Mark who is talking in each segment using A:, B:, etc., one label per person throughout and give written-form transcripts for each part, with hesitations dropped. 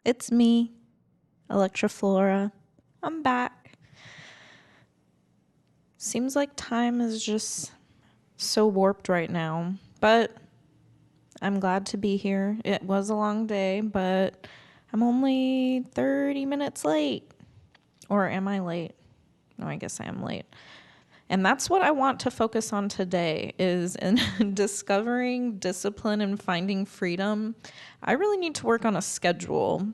A: It's me, Electroflora. I'm back. Seems like time is just so warped right now, but I'm glad to be here. It was a long day, but I'm only 30 minutes late. Or am I late? No, I guess I am late. And that's what I want to focus on today is in discovering discipline and finding freedom. I really need to work on a schedule.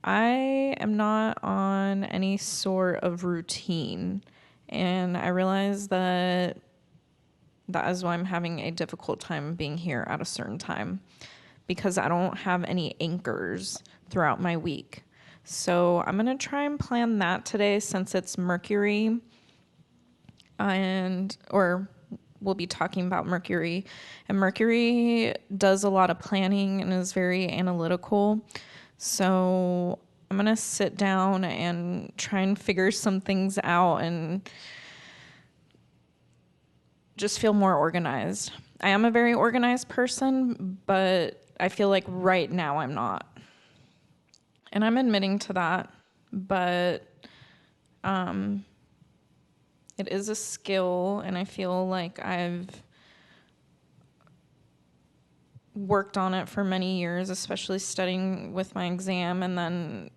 A: I am not on any sort of routine, and I realize that is why I'm having a difficult time being here at a certain time because I don't have any anchors throughout my week. So I'm going to try and plan that today since it's Mercury or we'll be talking about Mercury. And Mercury does a lot of planning and is very analytical. So I'm going to sit down and try and figure some things out and just feel more organized. I am a very organized person, but I feel like right now I'm not. And I'm admitting to that, but it is a skill, and I feel like I've worked on it for many years, especially studying with my exam and then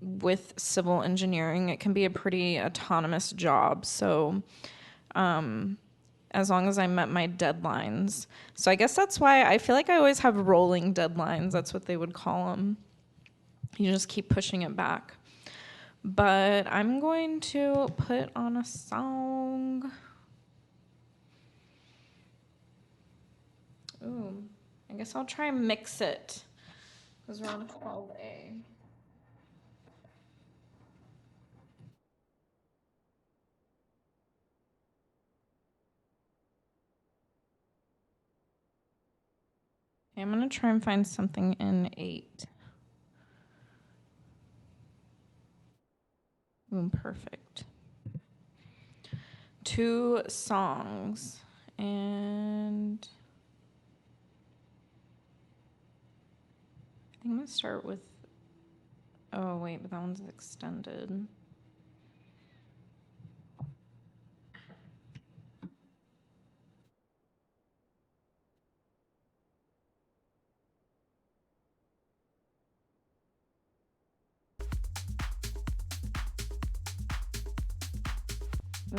A: with civil engineering. It can be a pretty autonomous job. So as long as I met my deadlines. So I guess that's why I feel like I always have rolling deadlines. That's what they would call them. You just keep pushing it back. But I'm going to put on a song. Ooh, I guess I'll try and mix it because we're on 12A. Okay, I'm going to try and find something in 8. Ooh, perfect. 2 songs. And I think I'm going to start with... Oh, wait, but that one's extended.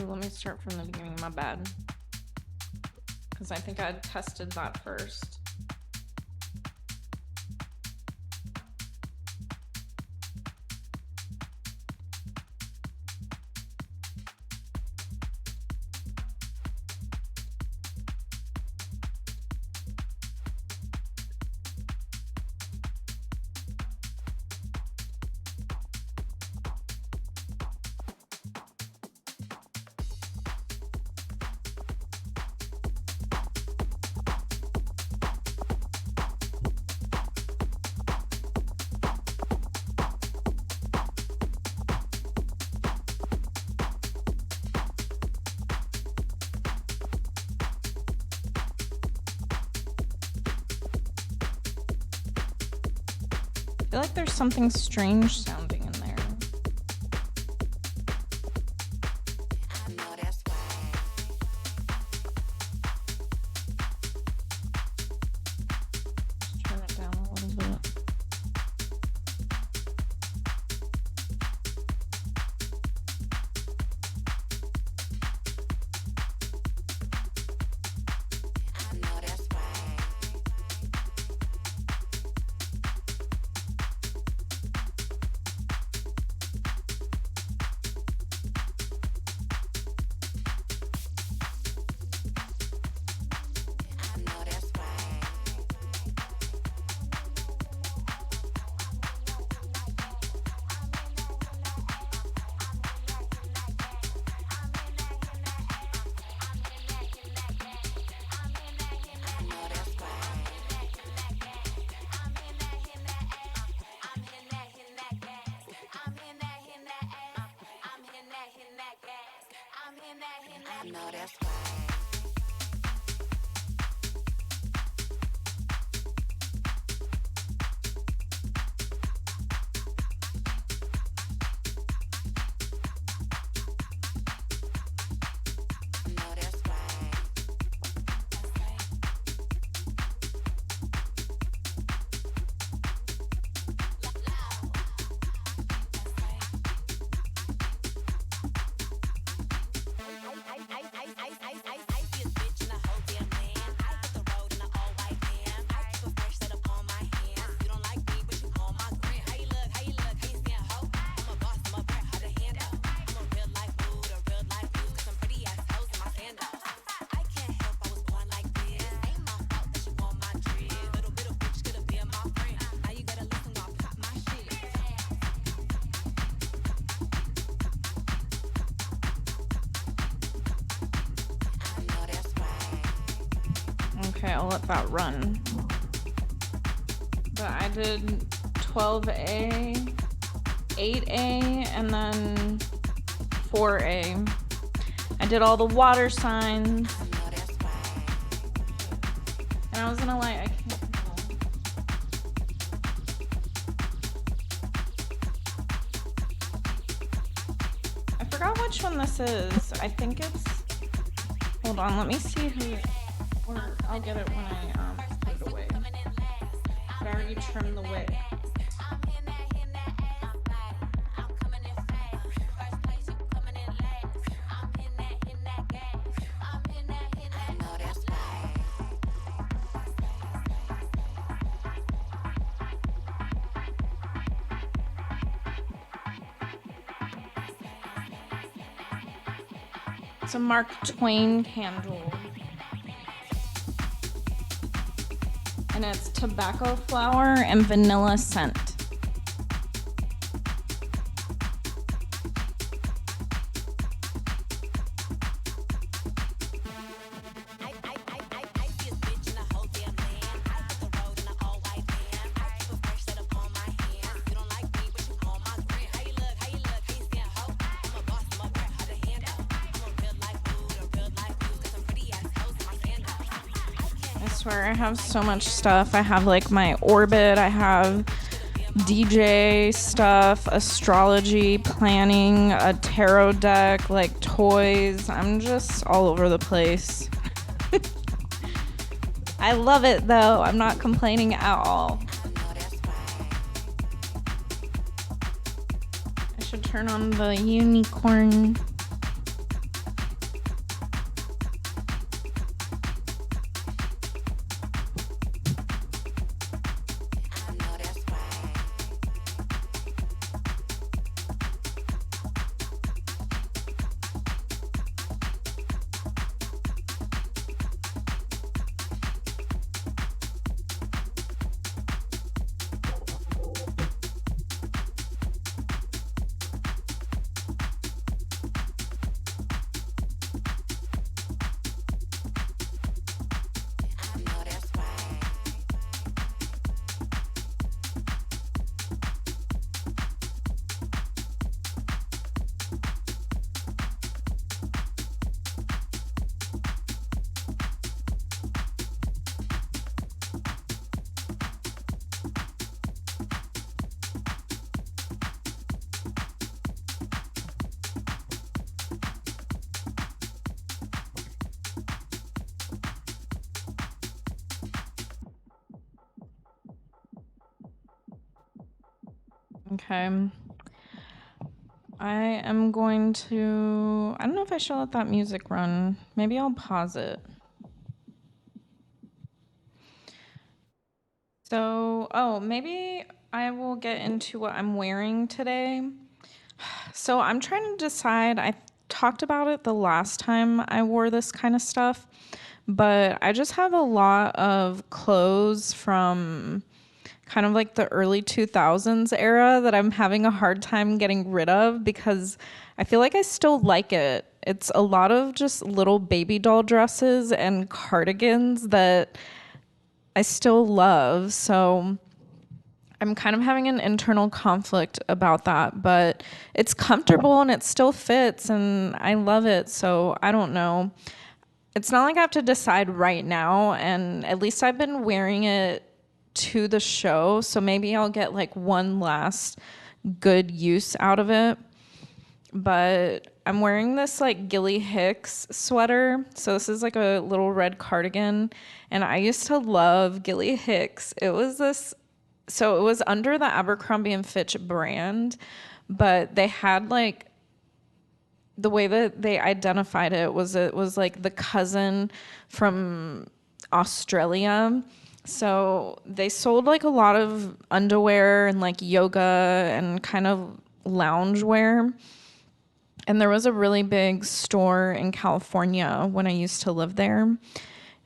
A: Ooh, let me start from the beginning. My bad. Because I think I tested that first. I feel like there's something strange sounding in there. Just turn it down a little bit. Okay, I'll let that run. But I did 12A, 8A, and then 4A. I did all the water signs. And I was gonna lie, I can't tell. I forgot which one this is. I think it's... Hold on, let me see who... Or I'll get it when I put it away. But I already trimmed the wick. It's a Mark Twain candle. And it's tobacco flower and vanilla scent. I swear I have so much stuff. I have like my orbit, I have DJ stuff, astrology, planning, a tarot deck, like toys. I'm just all over the place. I love it though. I'm not complaining at all. I should turn on the unicorn. Okay. I am going to... I don't know if I should let that music run. Maybe I'll pause it. So, maybe I will get into what I'm wearing today. So I'm trying to decide. I talked about it the last time I wore this kind of stuff, but I just have a lot of clothes from kind of like the early 2000s era that I'm having a hard time getting rid of because I feel like I still like it. It's a lot of just little baby doll dresses and cardigans that I still love. So I'm kind of having an internal conflict about that, but it's comfortable and it still fits and I love it. So I don't know. It's not like I have to decide right now, and at least I've been wearing it to the show, so maybe I'll get like one last good use out of it. But I'm wearing this like Gilly Hicks sweater. So this is like a little red cardigan, and I used to love Gilly Hicks. It was under the Abercrombie and Fitch brand, but they had like the way that they identified it was like the cousin from Australia. So they sold like a lot of underwear and like yoga and kind of loungewear. And there was a really big store in California when I used to live there.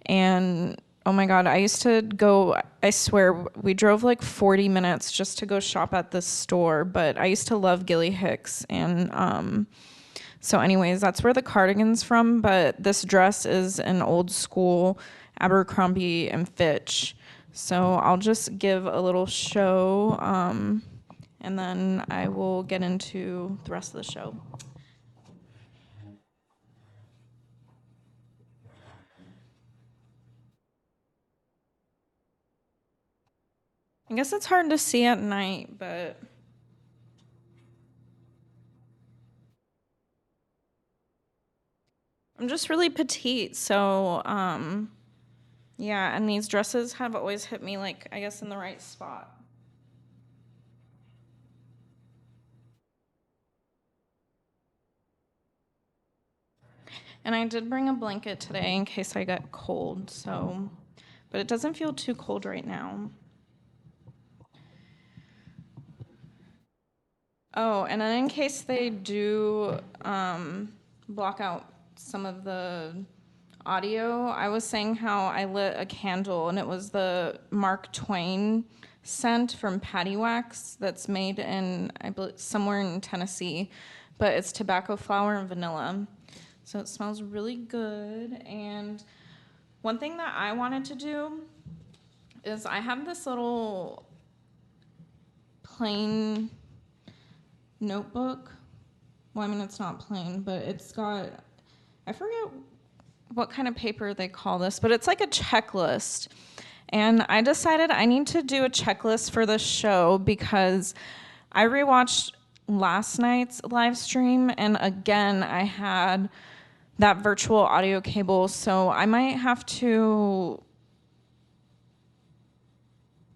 A: And oh my God, I used to go, I swear, we drove like 40 minutes just to go shop at this store. But I used to love Gilly Hicks. And so anyways, that's where the cardigan's from. But this dress is an old school Abercrombie and Fitch. So I'll just give a little show, and then I will get into the rest of the show. I guess it's hard to see at night, but I'm just really petite. So, yeah, and these dresses have always hit me, like, I guess in the right spot. And I did bring a blanket today in case I got cold, so, but it doesn't feel too cold right now. Oh, and then in case they do block out some of the audio, I was saying how I lit a candle and it was the Mark Twain scent from Patty Wax that's made in, I believe, somewhere in Tennessee, but it's tobacco flower and vanilla. So it smells really good. And one thing that I wanted to do is I have this little plain notebook. Well, I mean, it's not plain, but it's got, I forget what kind of paper they call this, but it's like a checklist. And I decided I need to do a checklist for this show because I rewatched last night's live stream, and again, I had that virtual audio cable, so I might have to,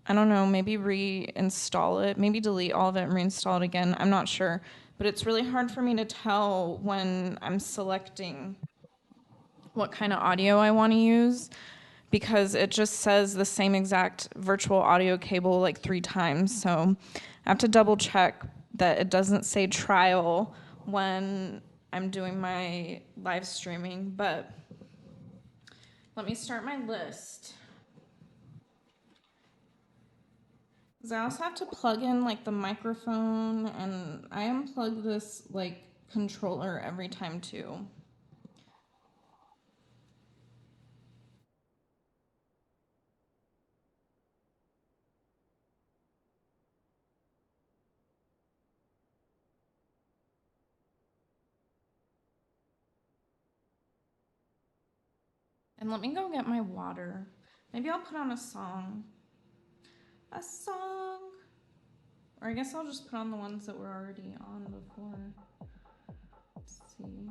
A: I don't know, maybe reinstall it, maybe delete all of it and reinstall it again. I'm not sure. But it's really hard for me to tell when I'm selecting what kind of audio I want to use because it just says the same exact virtual audio cable like 3 times. So I have to double check that it doesn't say trial when I'm doing my live streaming. But let me start my list. Because I also have to plug in like the microphone, and I unplug this like controller every time too. And let me go get my water. Maybe I'll put on a song. A song. Or I guess I'll just put on the ones that were already on before. Let's see.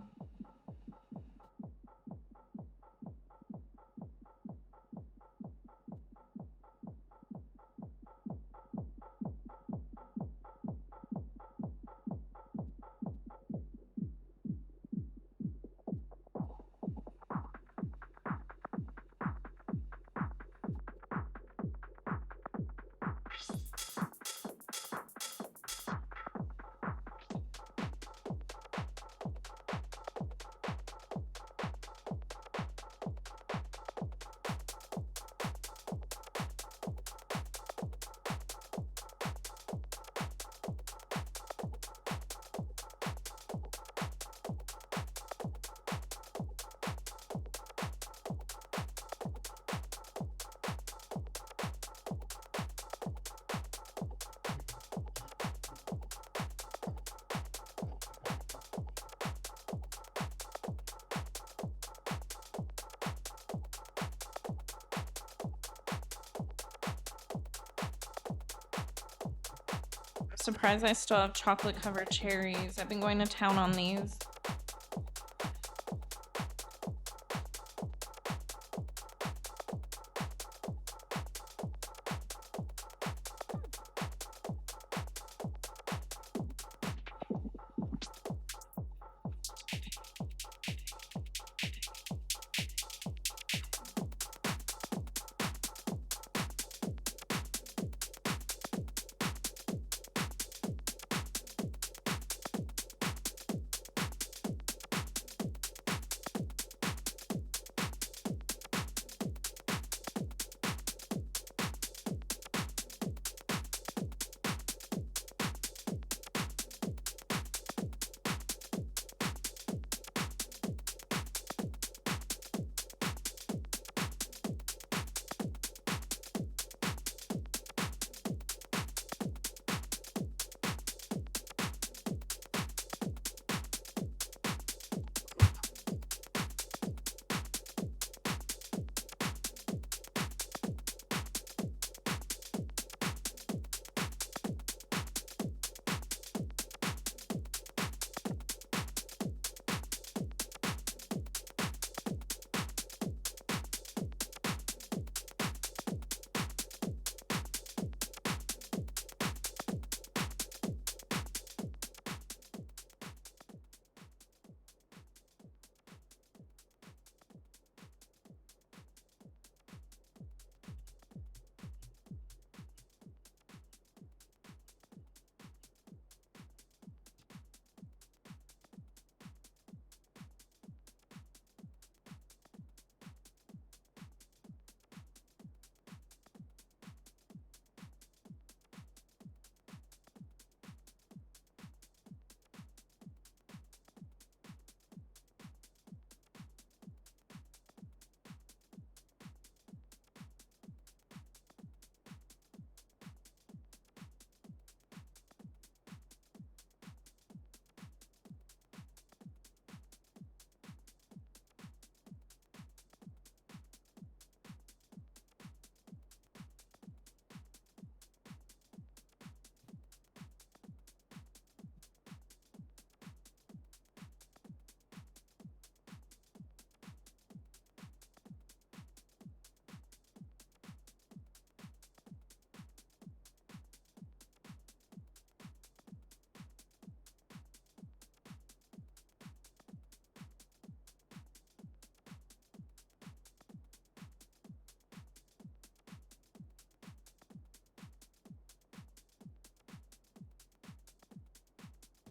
A: I'm surprised I still have chocolate covered cherries. I've been going to town on these.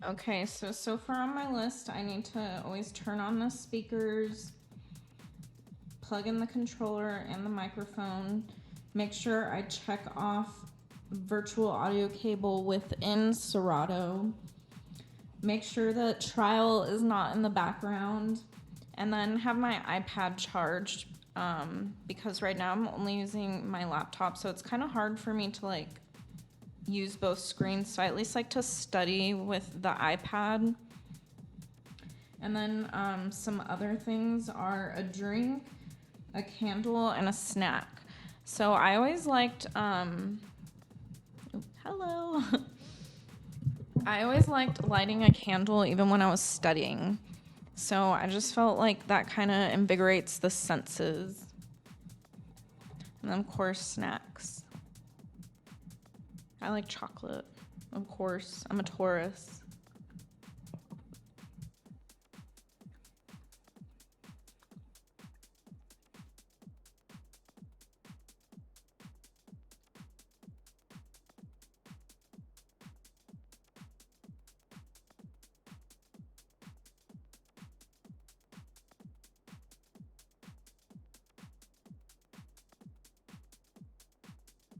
A: Okay, so far on my list, I need to always turn on the speakers, plug in the controller and the microphone, make sure I check off virtual audio cable within Serato, make sure that trial is not in the background, and then have my iPad charged, because right now I'm only using my laptop, so it's kind of hard for me to like use both screens. So I at least like to study with the iPad. And then some other things are a drink, a candle, and a snack. So I always liked, hello. I always liked lighting a candle even when I was studying. So I just felt like that kind of invigorates the senses. And then, of course, snacks. I like chocolate, of course. I'm a Taurus.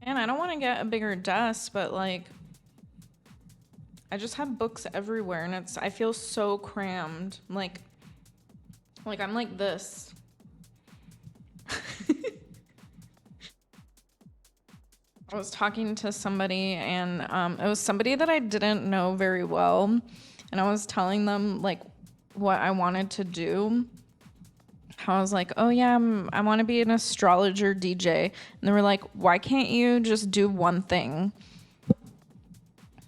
A: And I don't want to get a bigger desk, but like, I just have books everywhere, and I feel so crammed. Like I'm like this. I was talking to somebody, and it was somebody that I didn't know very well, and I was telling them like what I wanted to do. I was like, oh yeah, I want to be an astrologer DJ, and they were like, why can't you just do one thing?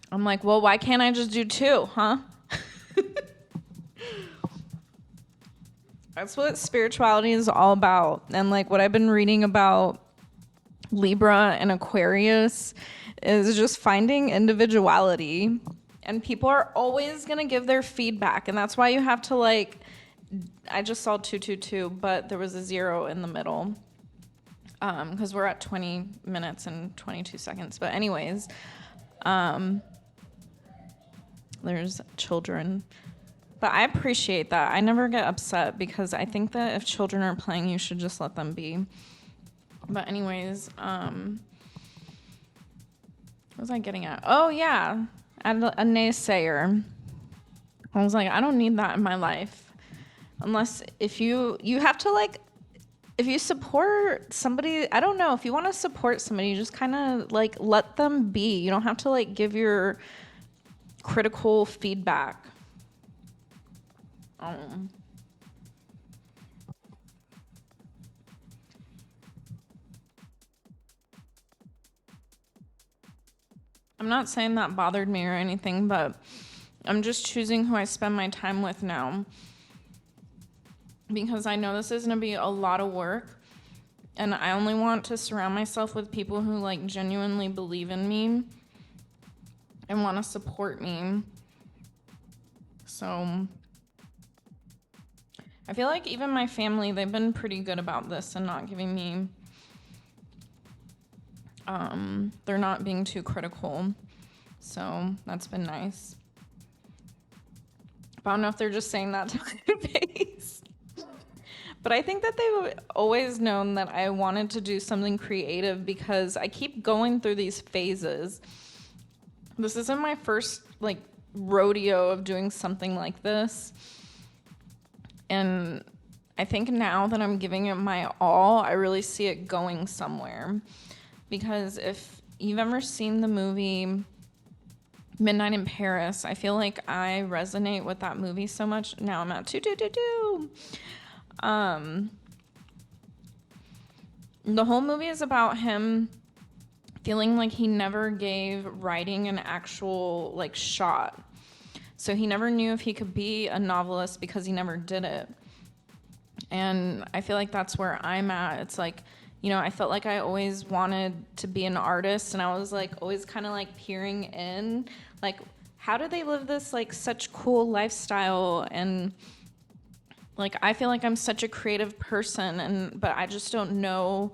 A: I'm like, well, why can't I just do two, huh? That's what spirituality is all about. And like what I've been reading about Libra and Aquarius is just finding individuality. And people are always going to give their feedback. And that's why you have to like, I just saw 222, but there was a 0 in the middle. Because we're at 20 minutes and 22 seconds. But anyways, there's children. But I appreciate that. I never get upset because I think that if children are playing, you should just let them be. But anyways, what was I getting at? Oh, yeah. A naysayer. I was like, I don't need that in my life. Unless if you have to like, if you support somebody, I don't know, if you want to support somebody, you just kind of like let them be. You don't have to like give your critical feedback. I'm not saying that bothered me or anything, but I'm just choosing who I spend my time with now. Because I know this is going to be a lot of work. And I only want to surround myself with people who like genuinely believe in me and want to support me. So I feel like even my family, they've been pretty good about this and not giving me, they're not being too critical. So that's been nice. But I don't know if they're just saying that to my face. But I think that they've always known that I wanted to do something creative because I keep going through these phases. This isn't my first like rodeo of doing something like this. And I think now that I'm giving it my all, I really see it going somewhere. Because if you've ever seen the movie Midnight in Paris, I feel like I resonate with that movie so much. Now I'm at 2. The whole movie is about him feeling like he never gave writing an actual like shot. So he never knew if he could be a novelist because he never did it. And I feel like that's where I'm at. It's like, you know, I felt like I always wanted to be an artist, and I was like always kind of like peering in, like, how do they live this like such cool lifestyle? And like I feel like I'm such a creative person, but I just don't know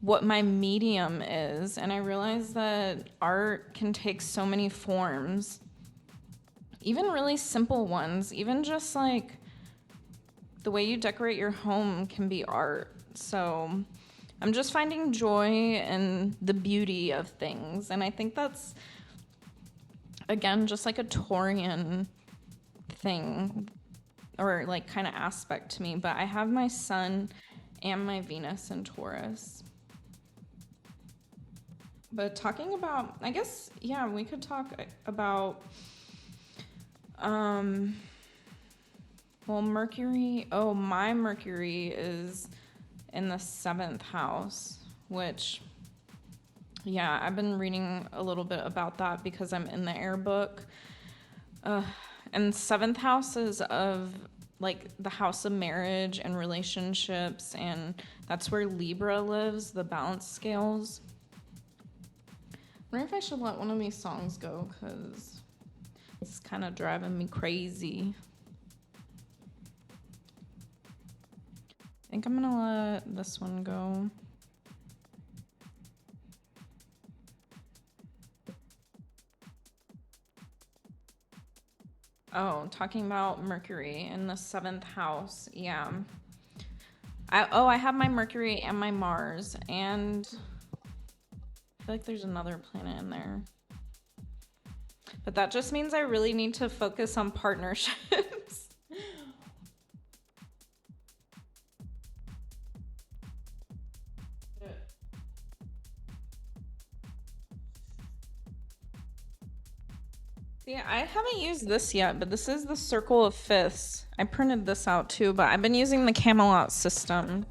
A: what my medium is. And I realize that art can take so many forms. even really simple ones, even just like the way you decorate your home can be art. So I'm just finding joy in the beauty of things. And I think that's, again, just like a Taurian thing or like kind of aspect to me. But I have my sun and my Venus in Taurus. But talking about, I guess, yeah, we could talk about, well, my Mercury is in the 7th house, which, yeah, I've been reading a little bit about that because I'm in the air book. And 7th house is of like the house of marriage and relationships, and that's where Libra lives, the balance scales. I wonder if I should let one of these songs go because it's kind of driving me crazy. I think I'm gonna let this one go. Oh, talking about Mercury in the 7th house. Yeah. I have my Mercury and my Mars, and I feel like there's another planet in there. But that just means I really need to focus on partnerships. Yeah, I haven't used this yet, but this is the Circle of Fifths. I printed this out too, but I've been using the Camelot system.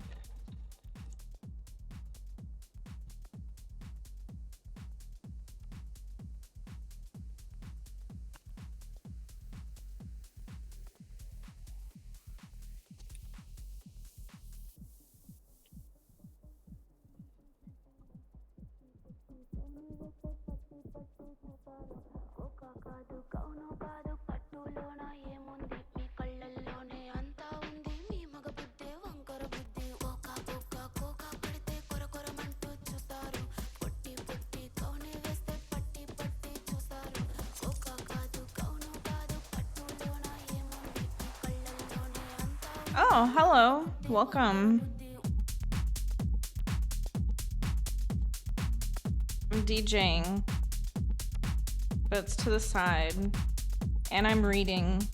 A: Oh, hello. Welcome. I'm DJing, but it's to the side. And I'm reading,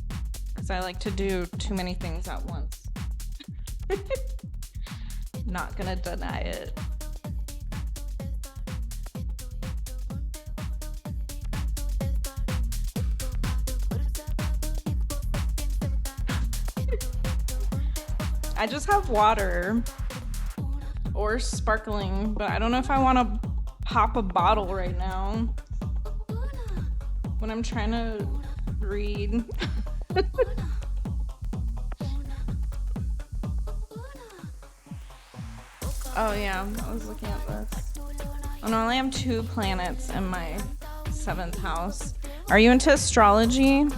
A: because I like to do too many things at once. Not gonna deny it. I just have water or sparkling, but I don't know if I want to pop a bottle right now when I'm trying to read. Oh yeah, I was looking at this. Oh no, I only have 2 planets in my 7th house. Are you into astrology?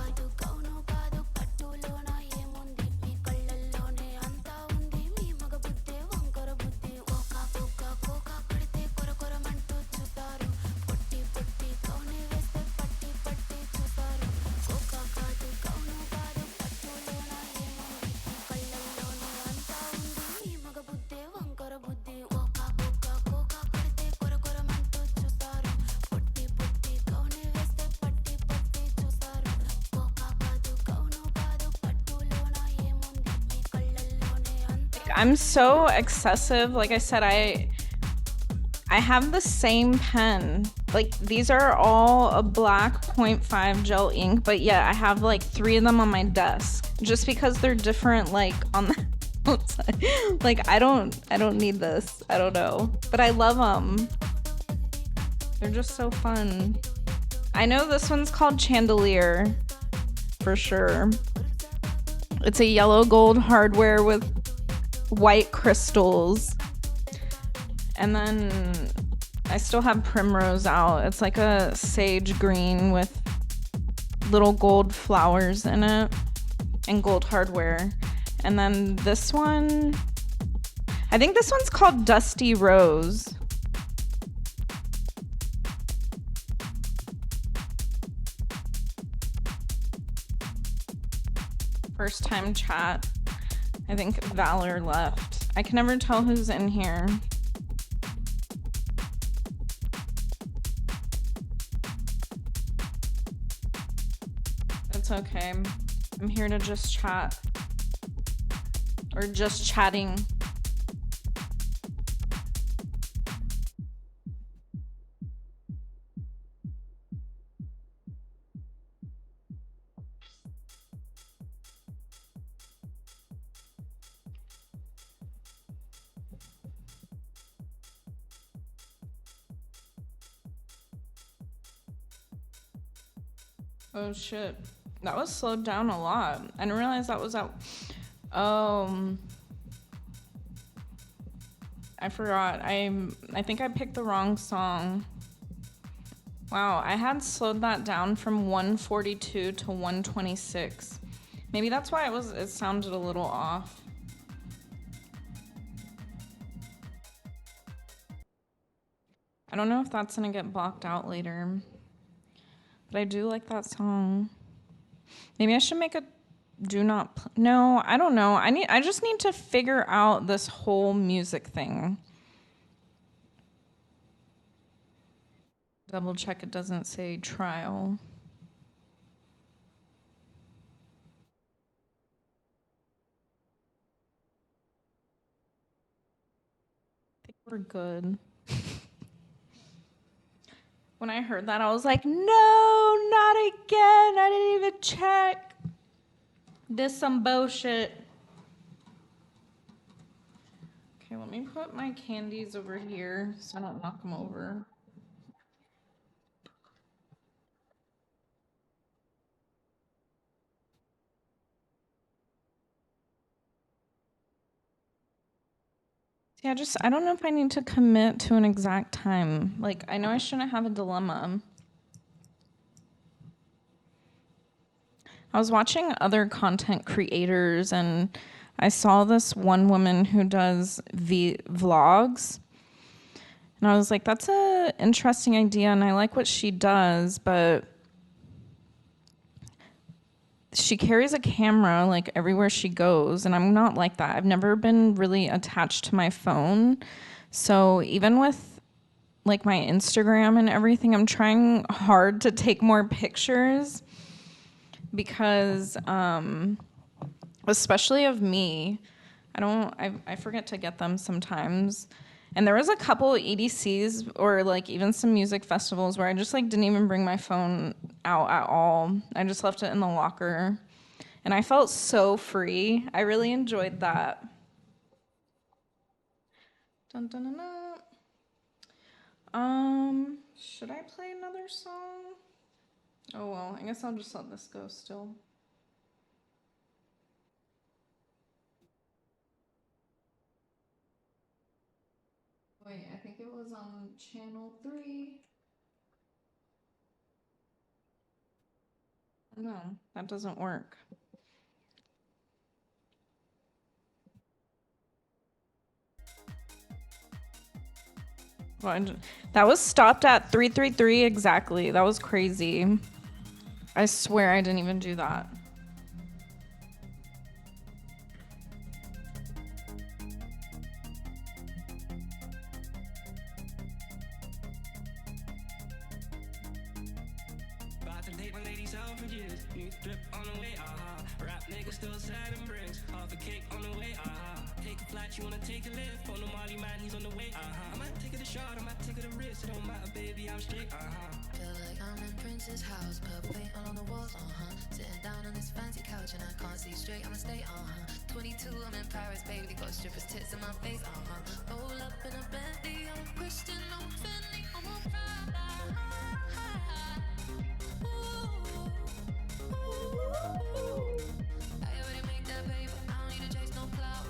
A: I'm so excessive. Like I said, I have the same pen. Like these are all a black 0.5 gel ink, but yeah, I have like 3 of them on my desk just because they're different, like on the outside. Like I don't need this. I don't know, but I love them. They're just so fun. I know this one's called Chandelier for sure. It's a yellow gold hardware with white crystals, and then I still have Primrose out. It's like a sage green with little gold flowers in it and gold hardware. And then this one, I think this one's called Dusty Rose. first time chat. I think Valor left. I can never tell who's in here. It's okay. I'm here to just chat. Or just chatting. Oh shit. That was slowed down a lot. I didn't realize that was out. I forgot. I think I picked the wrong song. Wow, I had slowed that down from 142 to 126. Maybe that's why it sounded a little off. I don't know if that's gonna get blocked out later. But I do like that song. Maybe I should make a no, I don't know. I just need to figure out this whole music thing. Double check it doesn't say trial. I think we're good. When I heard that, I was like, no, not again. I didn't even check. This some bullshit. Okay, let me put my candies over here so I don't knock them over. Yeah, I don't know if I need to commit to an exact time. Like, I know I shouldn't have a dilemma. I was watching other content creators and I saw this one woman who does vlogs. And I was like, that's an interesting idea and I like what she does, but she carries a camera like everywhere she goes and I'm not like that. I've never been really attached to my phone. So even with like my Instagram and everything, I'm trying hard to take more pictures because especially of me, I forget to get them sometimes. And there was a couple EDCs or like even some music festivals where I just like didn't even bring my phone out at all. I just left it in the locker. And I felt so free. I really enjoyed that. Dun, dun, dun, dun. Should I play another song? Oh well, I guess I'll just let this go still. Wait, I think it was on channel 3. No, that doesn't work. Well, that was stopped at 333 exactly. That was crazy. I swear I didn't even do that.
B: You wanna take a lift on the Molly man, he's on the way. I might take it a shot, I might take it a risk. It don't matter, baby, I'm straight.
C: Feel like I'm in Prince's house, purple paint all on the walls. Sitting down on this fancy couch and I can't see straight. I'ma stay. 22, I'm in Paris, baby. They got strippers' tits in my face. Roll up in a Bentley, I'm a Christian, I'm Fendi, I'm a Prada. I already make that paper, I don't need to chase no clout.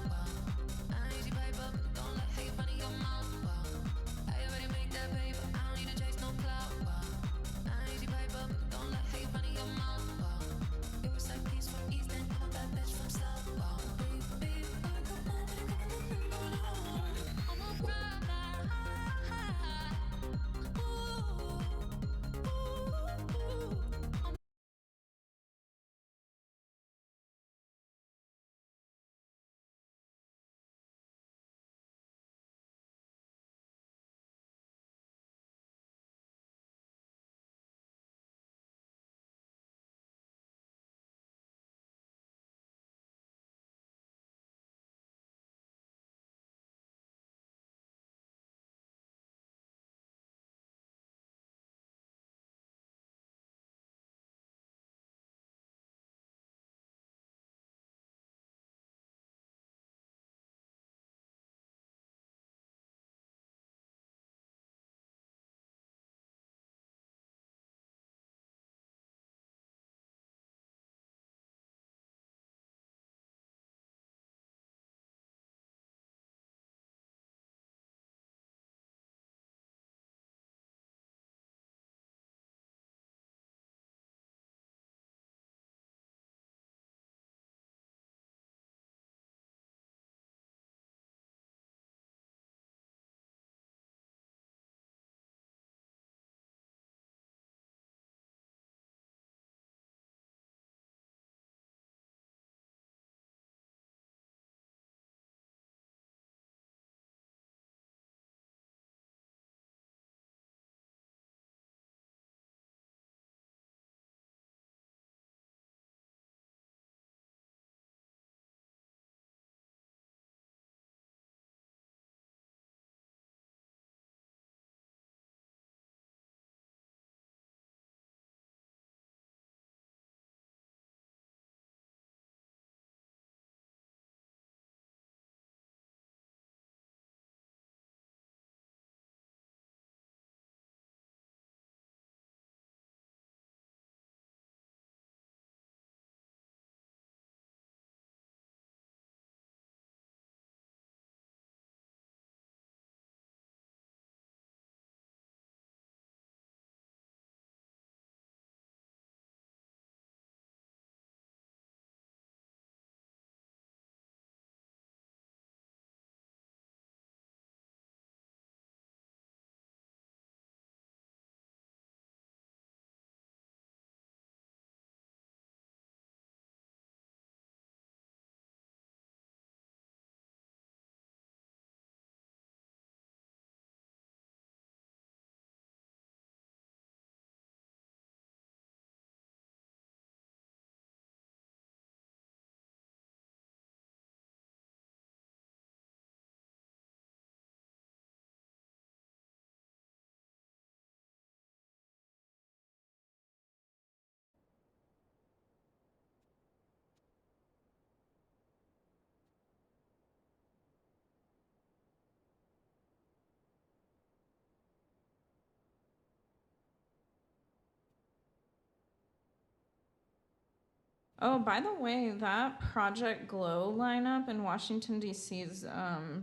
A: Oh, by the way, that Project Glow lineup in Washington D.C. is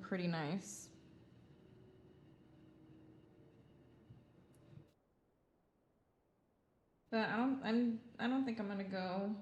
A: pretty nice. But I don't think I'm gonna go.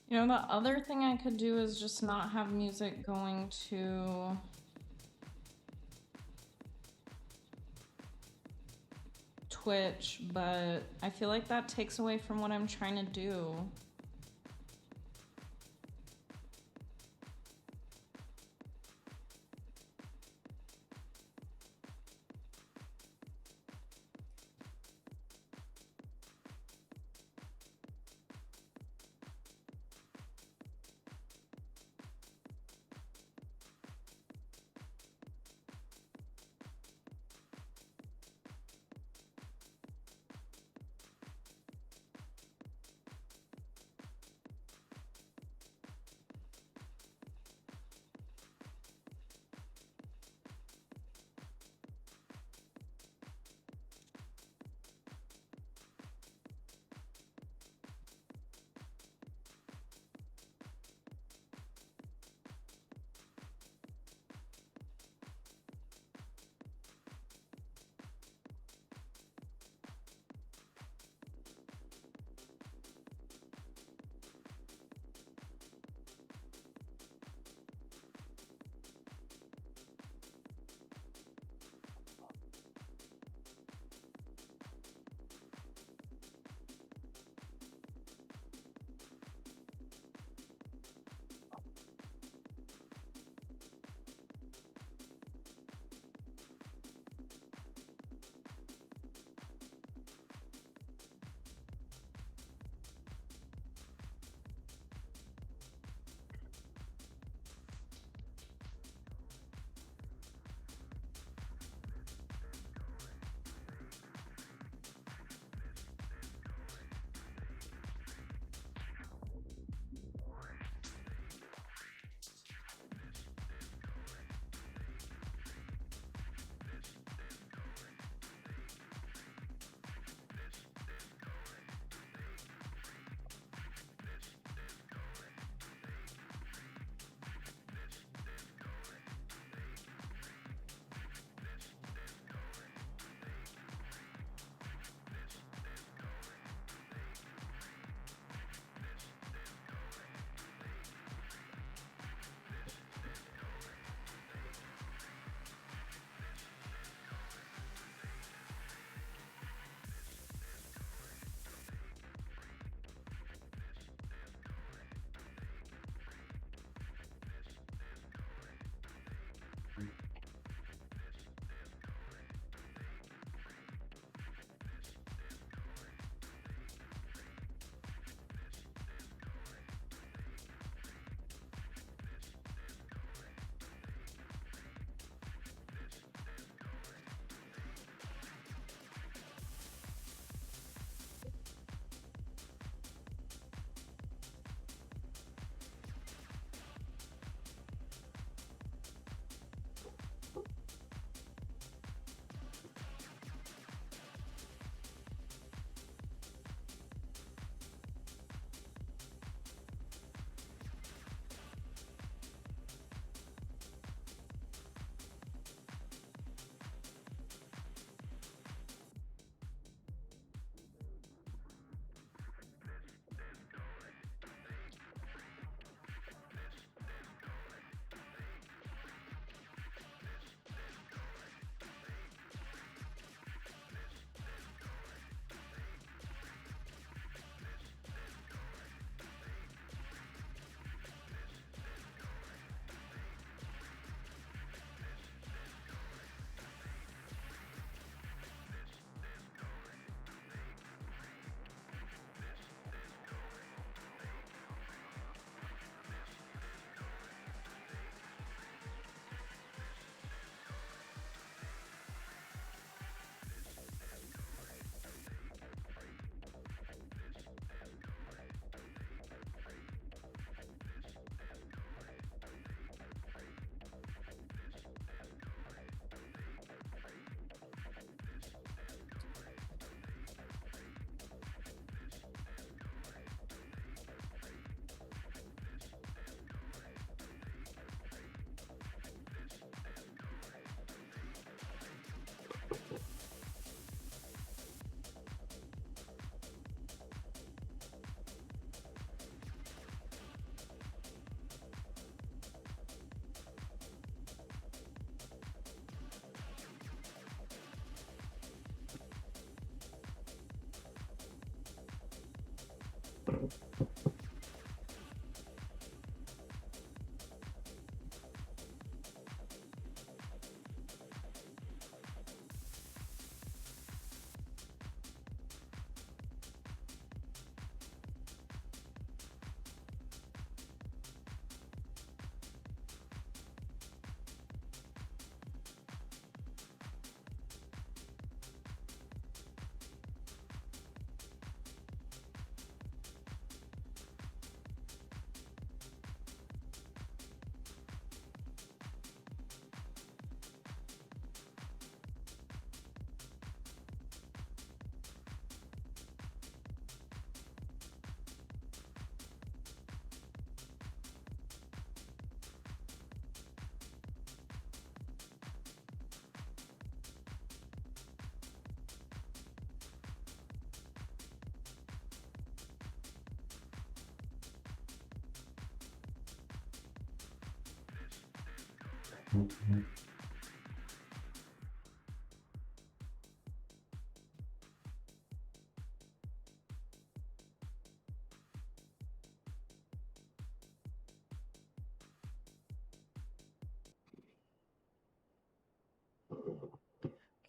A: You know, the other thing I could do is just not have music going to Twitch, but I feel like that takes away from what I'm trying to do.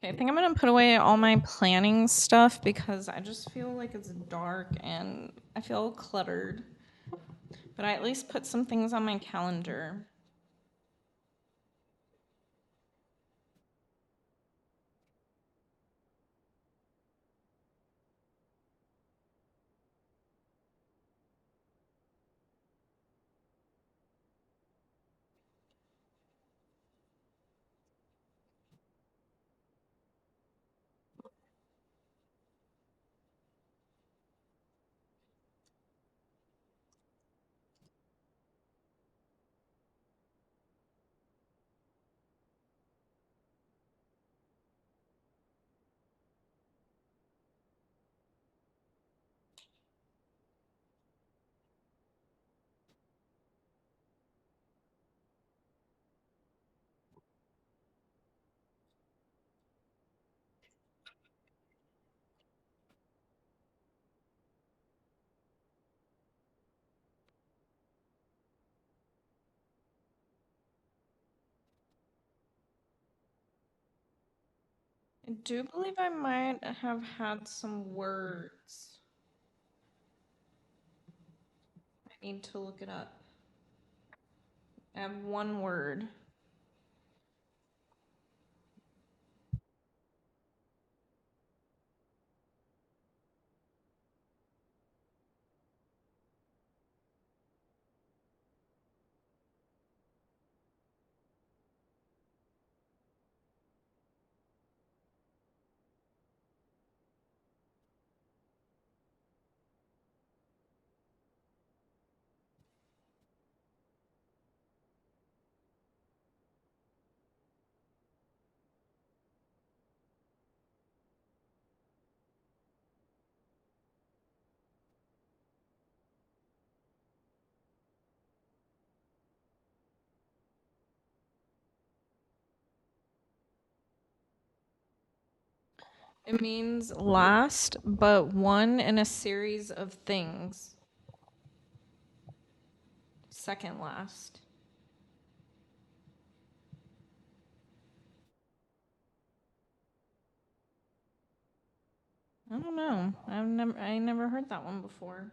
A: Okay, I think I'm gonna put away all my planning stuff because I just feel like it's dark and I feel cluttered. But I at least put some things on my calendar. I do believe I might have had some words. I need to look it up. I have one word. It means last, but one in a series of things. Second last. I don't know. I never heard that one before.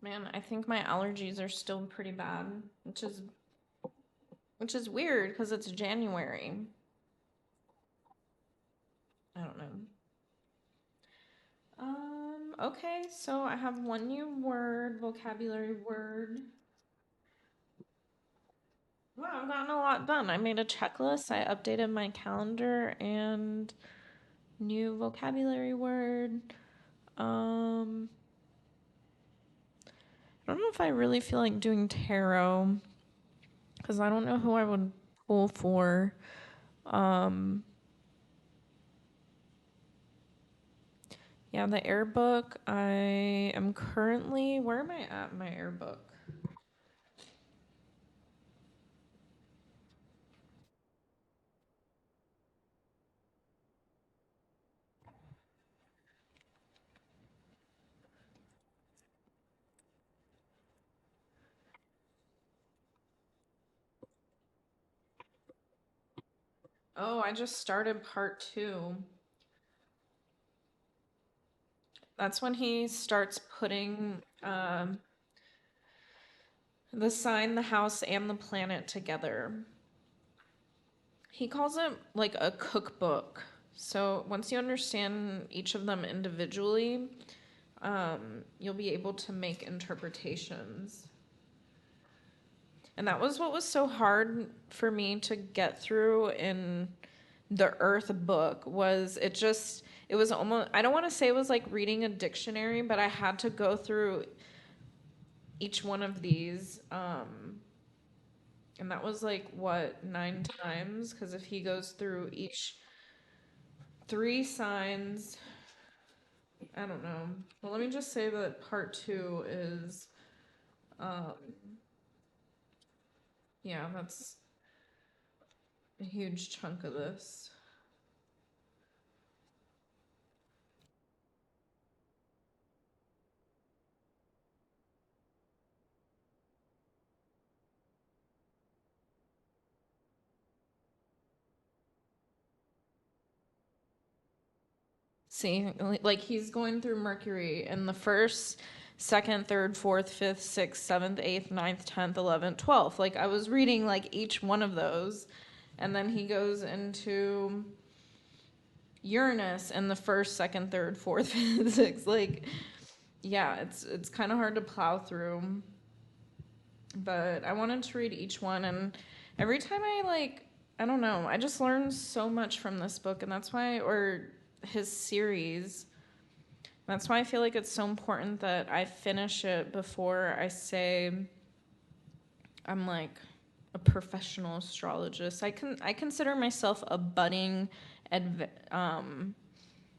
A: Man, I think my allergies are still pretty bad, which is weird because it's January. I don't know. Okay, so I have one new word, vocabulary word. Wow, I've gotten a lot done. I made a checklist, I updated my calendar, and new vocabulary word. Um, I don't know if I really feel like doing tarot because I don't know who I would pull for. Um, yeah, the air book. I am currently. Where am I at in my air book? Oh, I just started part two. That's when he starts putting the sign, the house, and the planet together. He calls it like a cookbook. So once you understand each of them individually, you'll be able to make interpretations. And that was what was so hard for me to get through in the Earth book was it was almost, I don't want to say it was like reading a dictionary, but I had to go through each one of these. And that was like what, 9 times? Because if he goes through each three signs, I don't know. Well, let me just say that part two is, um, yeah, that's a huge chunk of this. See, like he's going through Mercury in the first, second, third, fourth, fifth, sixth, seventh, eighth, ninth, 10th, 11th, 12th. Like I was reading like each one of those. And then he goes into Uranus in the first, second, third, fourth, fifth, sixth. Like, yeah, it's kind of hard to plow through. But I wanted to read each one, and every time I don't know, I just learned so much from this book, and that's why, or his series. That's why I feel like it's so important that I finish it before I say I'm like a professional astrologist. I consider myself a budding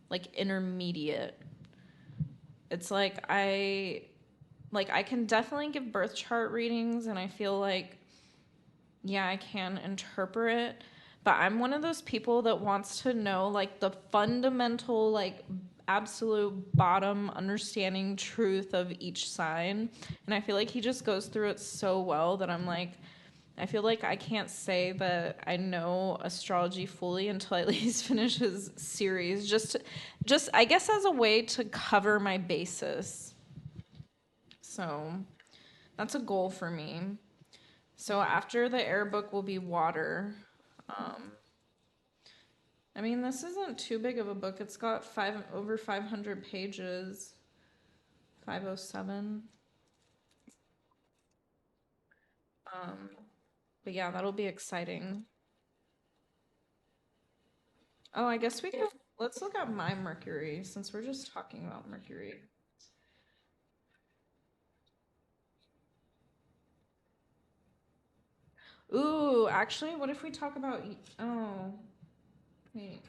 A: like intermediate. It's like I can definitely give birth chart readings, and I feel like yeah, I can interpret, but I'm one of those people that wants to know like the fundamental, like absolute bottom understanding truth of each sign. And I feel like he just goes through it so well that I'm like, I feel like I can't say that I know astrology fully until I at least finish his series. Just I guess as a way to cover my basis. So that's a goal for me. So after the air book will be water. Um, I mean, this isn't too big of a book. It's got over 500 pages. 507. Um, but yeah, that'll be exciting. Oh, I guess we could let's look at my Mercury since we're just talking about Mercury. Ooh, actually, what if we talk about oh, wait.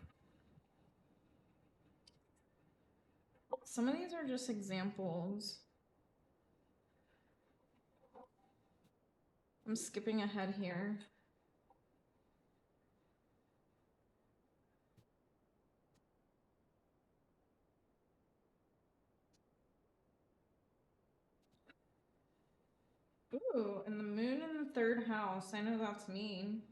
A: Some of these are just examples. I'm skipping ahead here. Ooh, and the moon in the third house. I know that's me.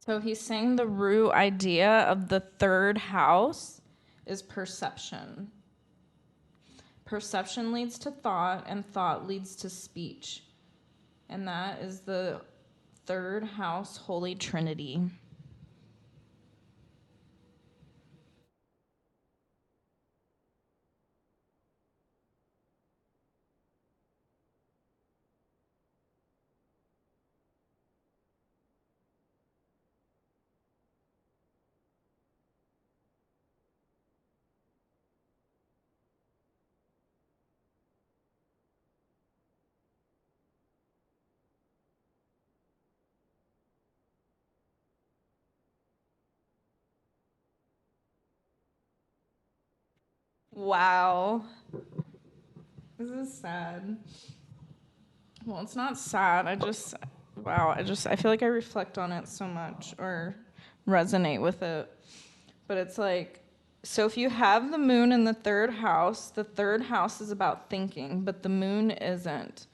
A: So he's saying the root idea of the third house is perception. Perception leads to thought, and thought leads to speech. And that is the third house Holy Trinity. Wow. This is sad. Well, it's not sad. I feel like I reflect on it so much or resonate with it. But it's like, so if you have the moon in the third house is about thinking, but the moon isn't.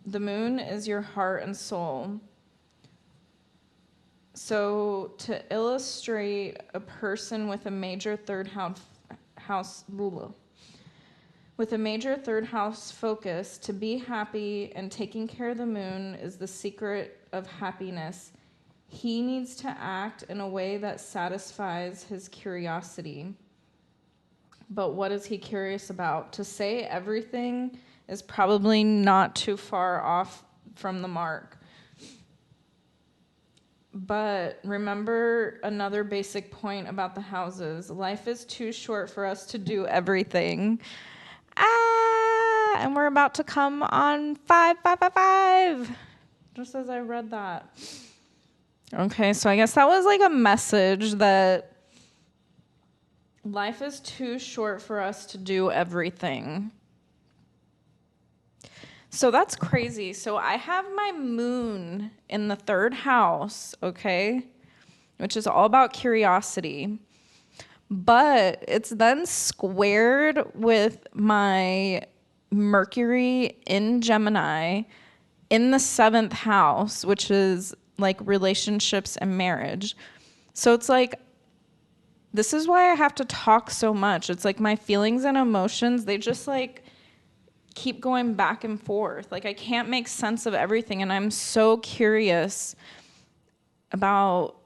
A: The moon is your heart and soul. So to illustrate a person with a major house with a major third house focus, to be happy and taking care of the moon is the secret of happiness. He needs to act in a way that satisfies his curiosity. But what is he curious about? To say everything is probably not too far off from the mark. But remember another basic point about the houses. Life is too short for us to do everything. And we're about to come on 5, just as I read that. Okay, so I guess that was like a message that life is too short for us to do everything. So that's crazy. So I have my moon in the third house, okay, which is all about curiosity. But it's then squared with my Mercury in Gemini in the 7th house, which is like relationships and marriage. So it's like, this is why I have to talk so much. It's like my feelings and emotions, they just like keep going back and forth. Like I can't make sense of everything. And I'm so curious about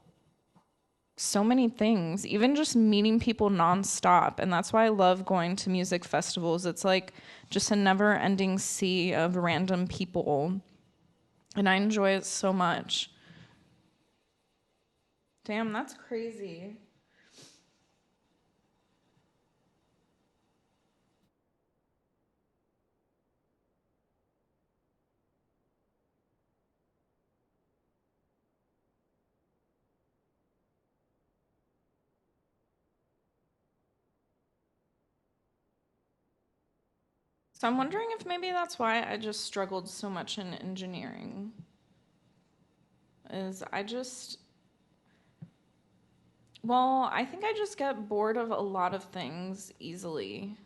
A: so many things, even just meeting people nonstop. And that's why I love going to music festivals. It's like just a never ending sea of random people. And I enjoy it so much. Damn, that's crazy. So I'm wondering if maybe that's why I just struggled so much in engineering. Is I just, well, I think I just get bored of a lot of things easily.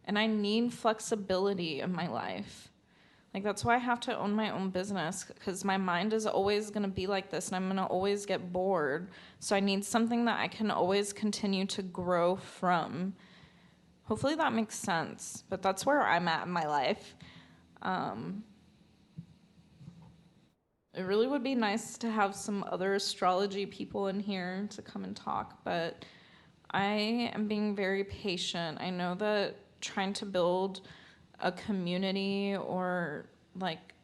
A: And I need flexibility in my life. Like, that's why I have to own my own business, because my mind is always going to be like this and I'm going to always get bored. So I need something that I can always continue to grow from. Hopefully that makes sense, but that's where I'm at in my life. It really would be nice to have some other astrology people in here to come and talk, but I am being very patient. I know that trying to build a community or like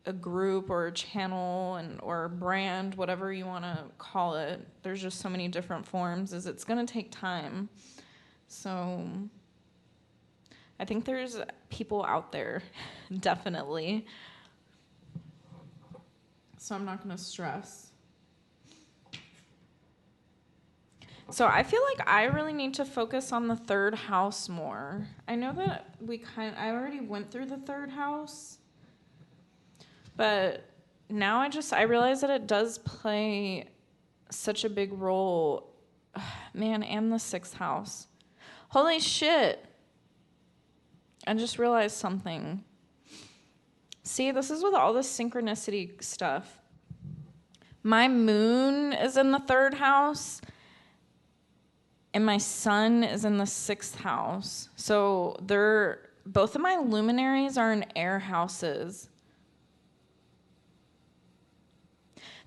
A: a group or a channel or a brand, whatever you want to call it, there's just so many different forms, is it's going to take time. So I think there's people out there, definitely. So I'm not going to stress. So I feel like I really need to focus on the third house more. I know that I already went through the third house, but now I realize that it does play such a big role. Man, and the 6th house. Holy shit. I just realized something. See, this is with all this synchronicity stuff. My moon is in the third house, and my sun is in the sixth house. So both of my luminaries are in air houses.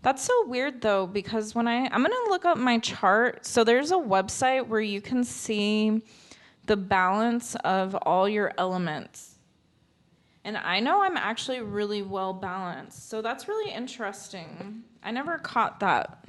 A: That's so weird though, because I'm gonna look up my chart. So there's a website where you can see the balance of all your elements. And I know I'm actually really well balanced. So that's really interesting. I never caught that.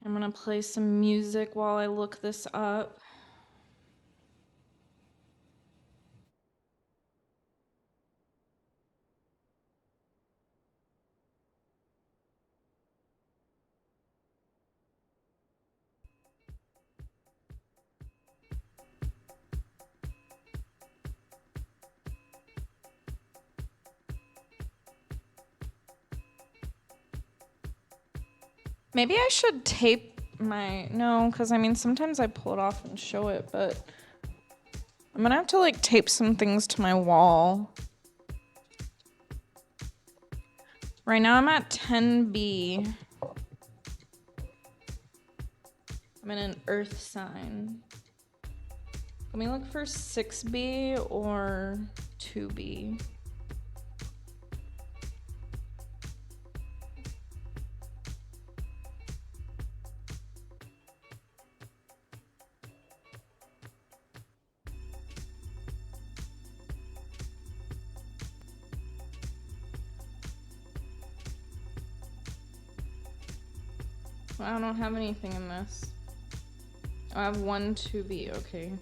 A: I'm gonna play some music while I look this up. Maybe I should tape no, because I mean, sometimes I pull it off and show it, but I'm gonna have to like tape some things to my wall. Right now I'm at 10B. I'm in an earth sign. Let me look for 6B or 2B. I don't have anything in this. I have 1 2B, okay.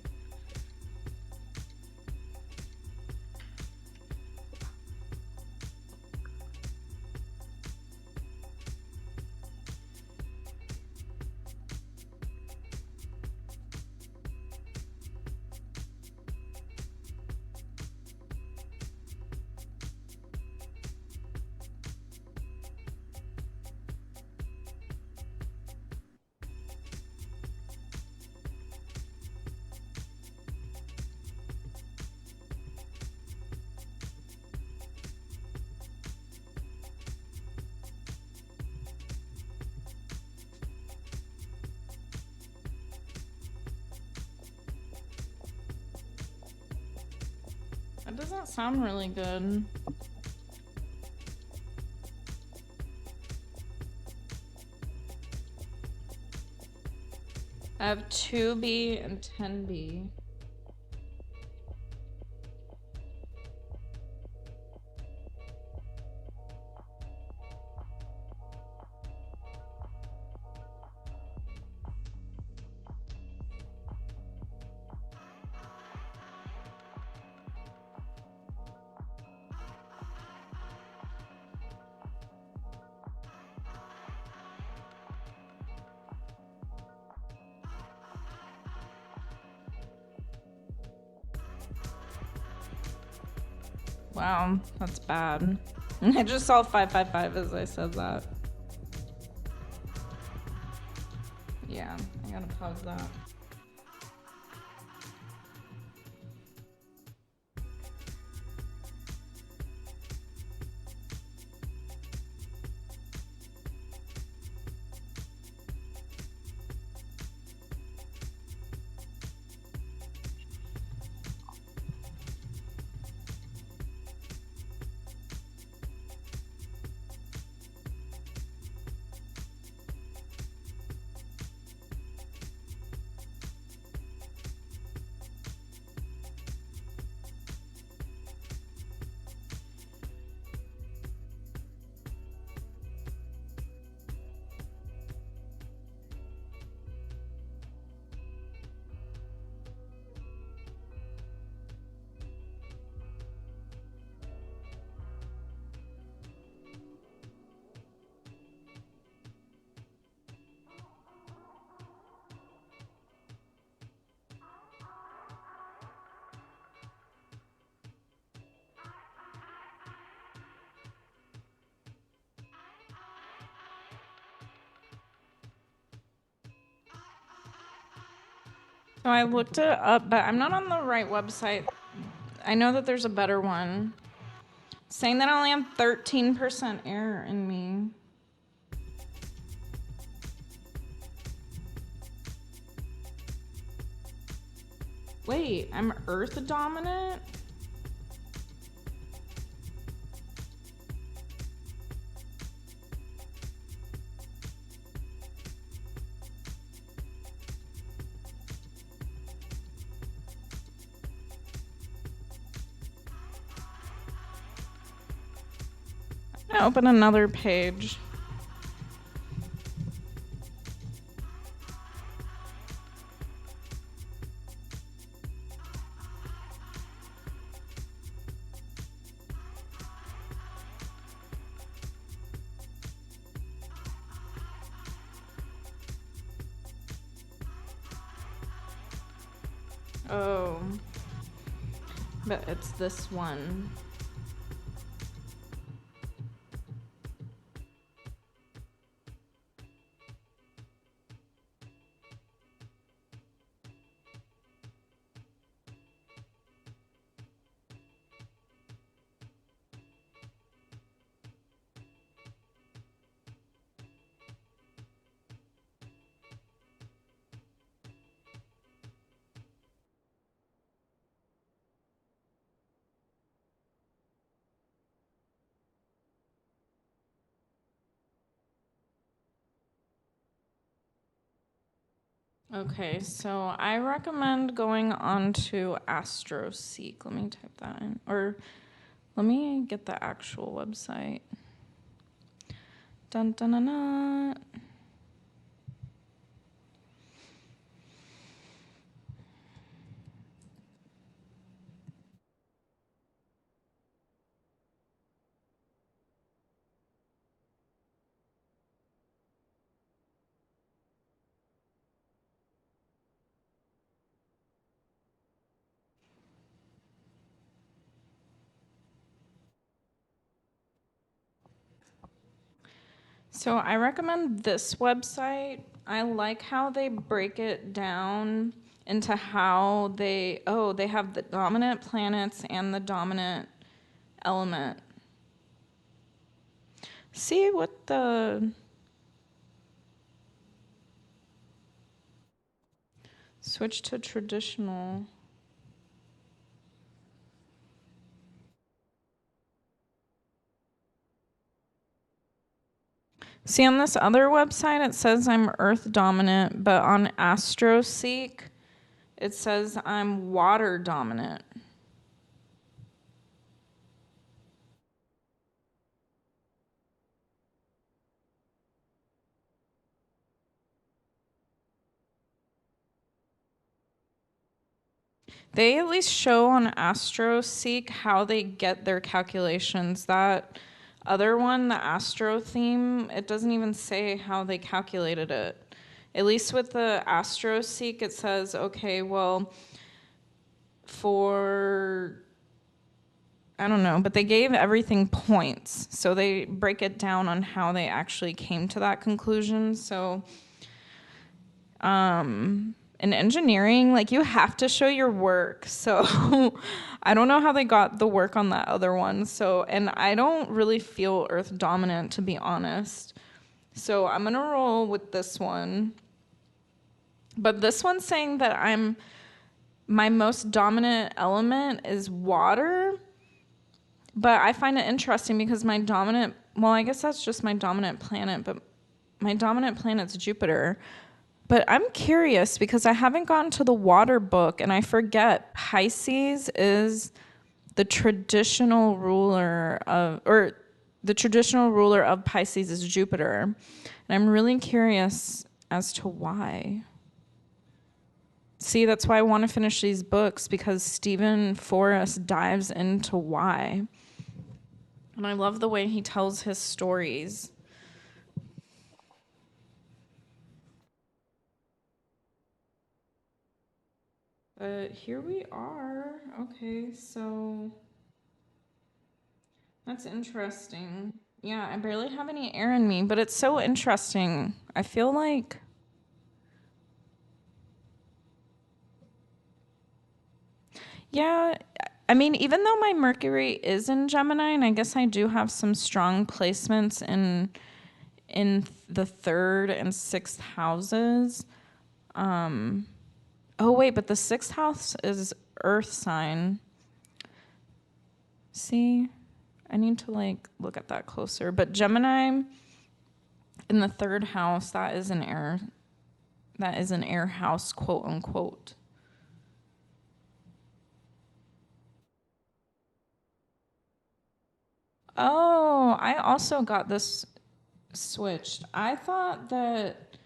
A: That doesn't sound really good. I have 2B and 10B. Wow, that's bad. I just saw 555 as I said that. Yeah, I gotta pause that. So I looked it up, but I'm not on the right website. I know that there's a better one saying that I only have 13% air in me. Wait, I'm earth dominant? I'm gonna open another page. Oh, but it's this one. Okay, so I recommend going on to AstroSeek. Let me type that in. Or let me get the actual website. Dun dun dun dun. So I recommend this website. I like how they break it down into how they have the dominant planets and the dominant element. See what the switch to traditional. See, on this other website, it says I'm Earth dominant, but on AstroSeek, it says I'm water dominant. They at least show on AstroSeek how they get their calculations. That other one, the Astro theme, it doesn't even say how they calculated it. At least with the AstroSeek, it says, okay, well, for I don't know, but they gave everything points. So they break it down on how they actually came to that conclusion. So in engineering, like you have to show your work. So I don't know how they got the work on that other one. So, and I don't really feel earth dominant, to be honest. So I'm going to roll with this one. But this one's saying that my most dominant element is water. But I find it interesting because my dominant, well, I guess that's just my dominant planet, but my dominant planet's Jupiter. But I'm curious because I haven't gotten to the water book and I forget Pisces is the traditional ruler of, or the traditional ruler of Pisces is Jupiter. And I'm really curious as to why. See, that's why I want to finish these books because Stephen Forrest dives into why. And I love the way he tells his stories. But here we are. Okay, so that's interesting. Yeah, I barely have any air in me, but it's so interesting. I feel like Yeah, I mean, even though my Mercury is in Gemini, and I guess I do have some strong placements in the third and sixth houses. Oh wait, but the sixth house is Earth sign. See, I need to like look at that closer. But Gemini in the third house, that is an air. That is an air house, quote unquote. Oh, I also got this switched. I thought that.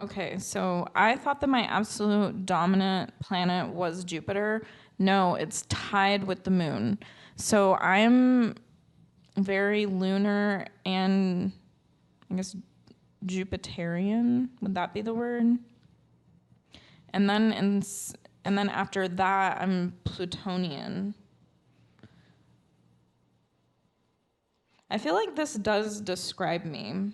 A: Okay, so I thought that my absolute dominant planet was Jupiter. No, it's tied with the moon. So I'm very lunar and I guess Jupiterian. Would that be the word? And then and then after that, I'm Plutonian. I feel like this does describe me.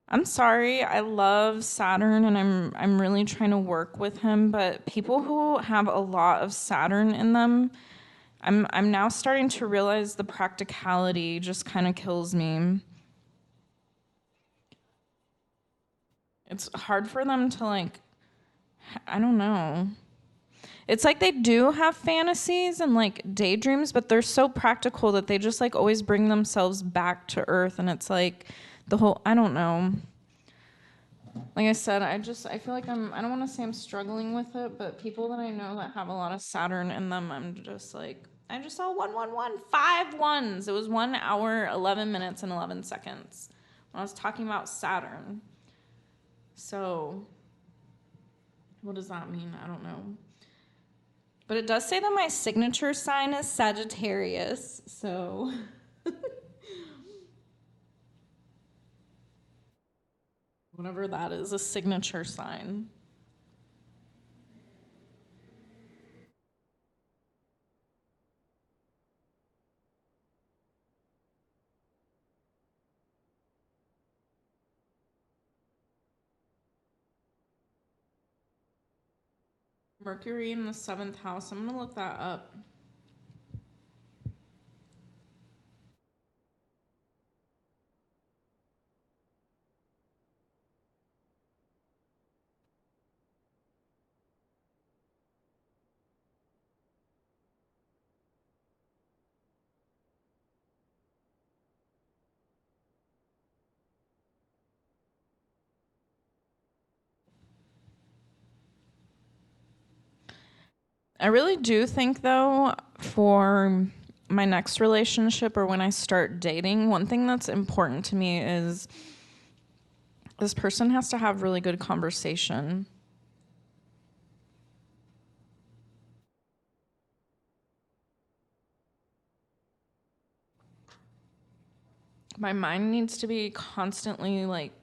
A: I'm sorry. I love Saturn and I'm really trying to work with him, but people who have a lot of Saturn in them, I'm now starting to realize the practicality just kind of kills me. It's hard for them to like I don't know. It's like they do have fantasies and like daydreams, but they're so practical that they just like always bring themselves back to earth and it's like the whole I don't know. Like I said, I feel like I don't want to say I'm struggling with it, but people that I know that have a lot of Saturn in them, I'm just like I just saw 111, 5 ones. It was 1 hour, 11 minutes, and 11 seconds when I was talking about Saturn. So, what does that mean? I don't know. But it does say that my signature sign is Sagittarius, so whatever that is, a signature sign. Mercury in the seventh house. I'm gonna look that up. I really do think, though, for my next relationship or when I start dating, one thing that's important to me is this person has to have really good conversation. My mind needs to be constantly like,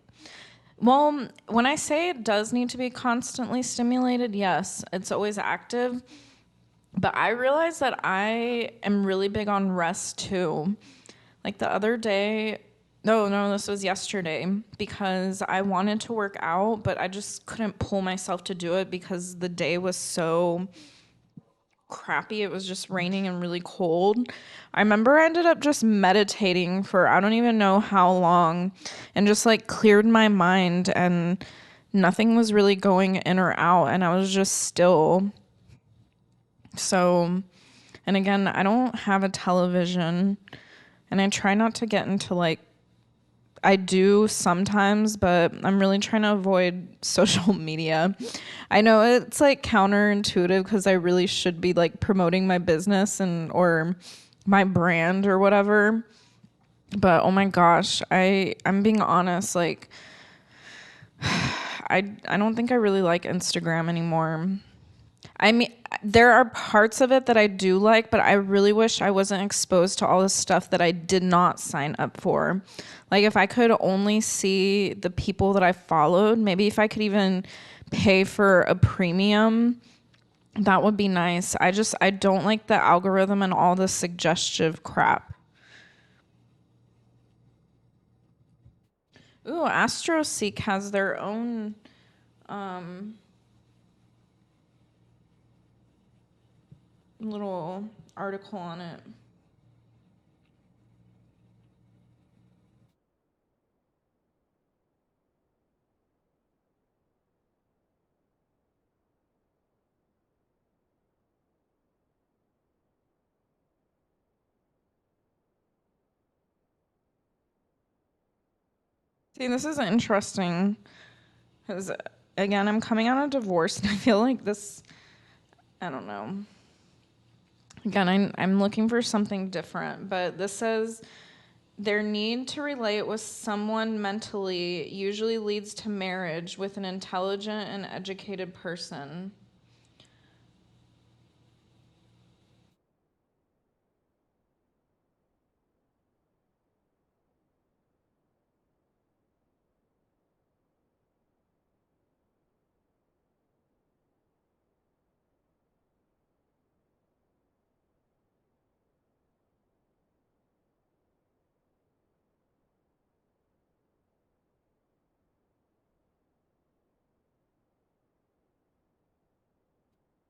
A: well, when I say it does need to be constantly stimulated, yes, it's always active. But I realize that I am really big on rest too. Like the other day, no, this was yesterday because I wanted to work out, but I just couldn't pull myself to do it because the day was so crappy. It was just raining and really cold. I remember I ended up just meditating for I don't even know how long and just like cleared my mind and nothing was really going in or out and I was just still. So, and again, I don't have a television and I try not to get into like I do sometimes, but I'm really trying to avoid social media. I know it's like counterintuitive because I really should be like promoting my business and or my brand or whatever. But oh my gosh, I'm being honest, like I don't think I really like Instagram anymore. I mean, there are parts of it that I do like, but I really wish I wasn't exposed to all the stuff that I did not sign up for. Like, if I could only see the people that I followed, maybe if I could even pay for a premium, that would be nice. I don't like the algorithm and all the suggestive crap. Ooh, AstroSeek has their own um, little article on it. See, this is interesting because, again, I'm coming out of divorce and I feel like this, I don't know. Again, I'm looking for something different, but this says their need to relate with someone mentally usually leads to marriage with an intelligent and educated person.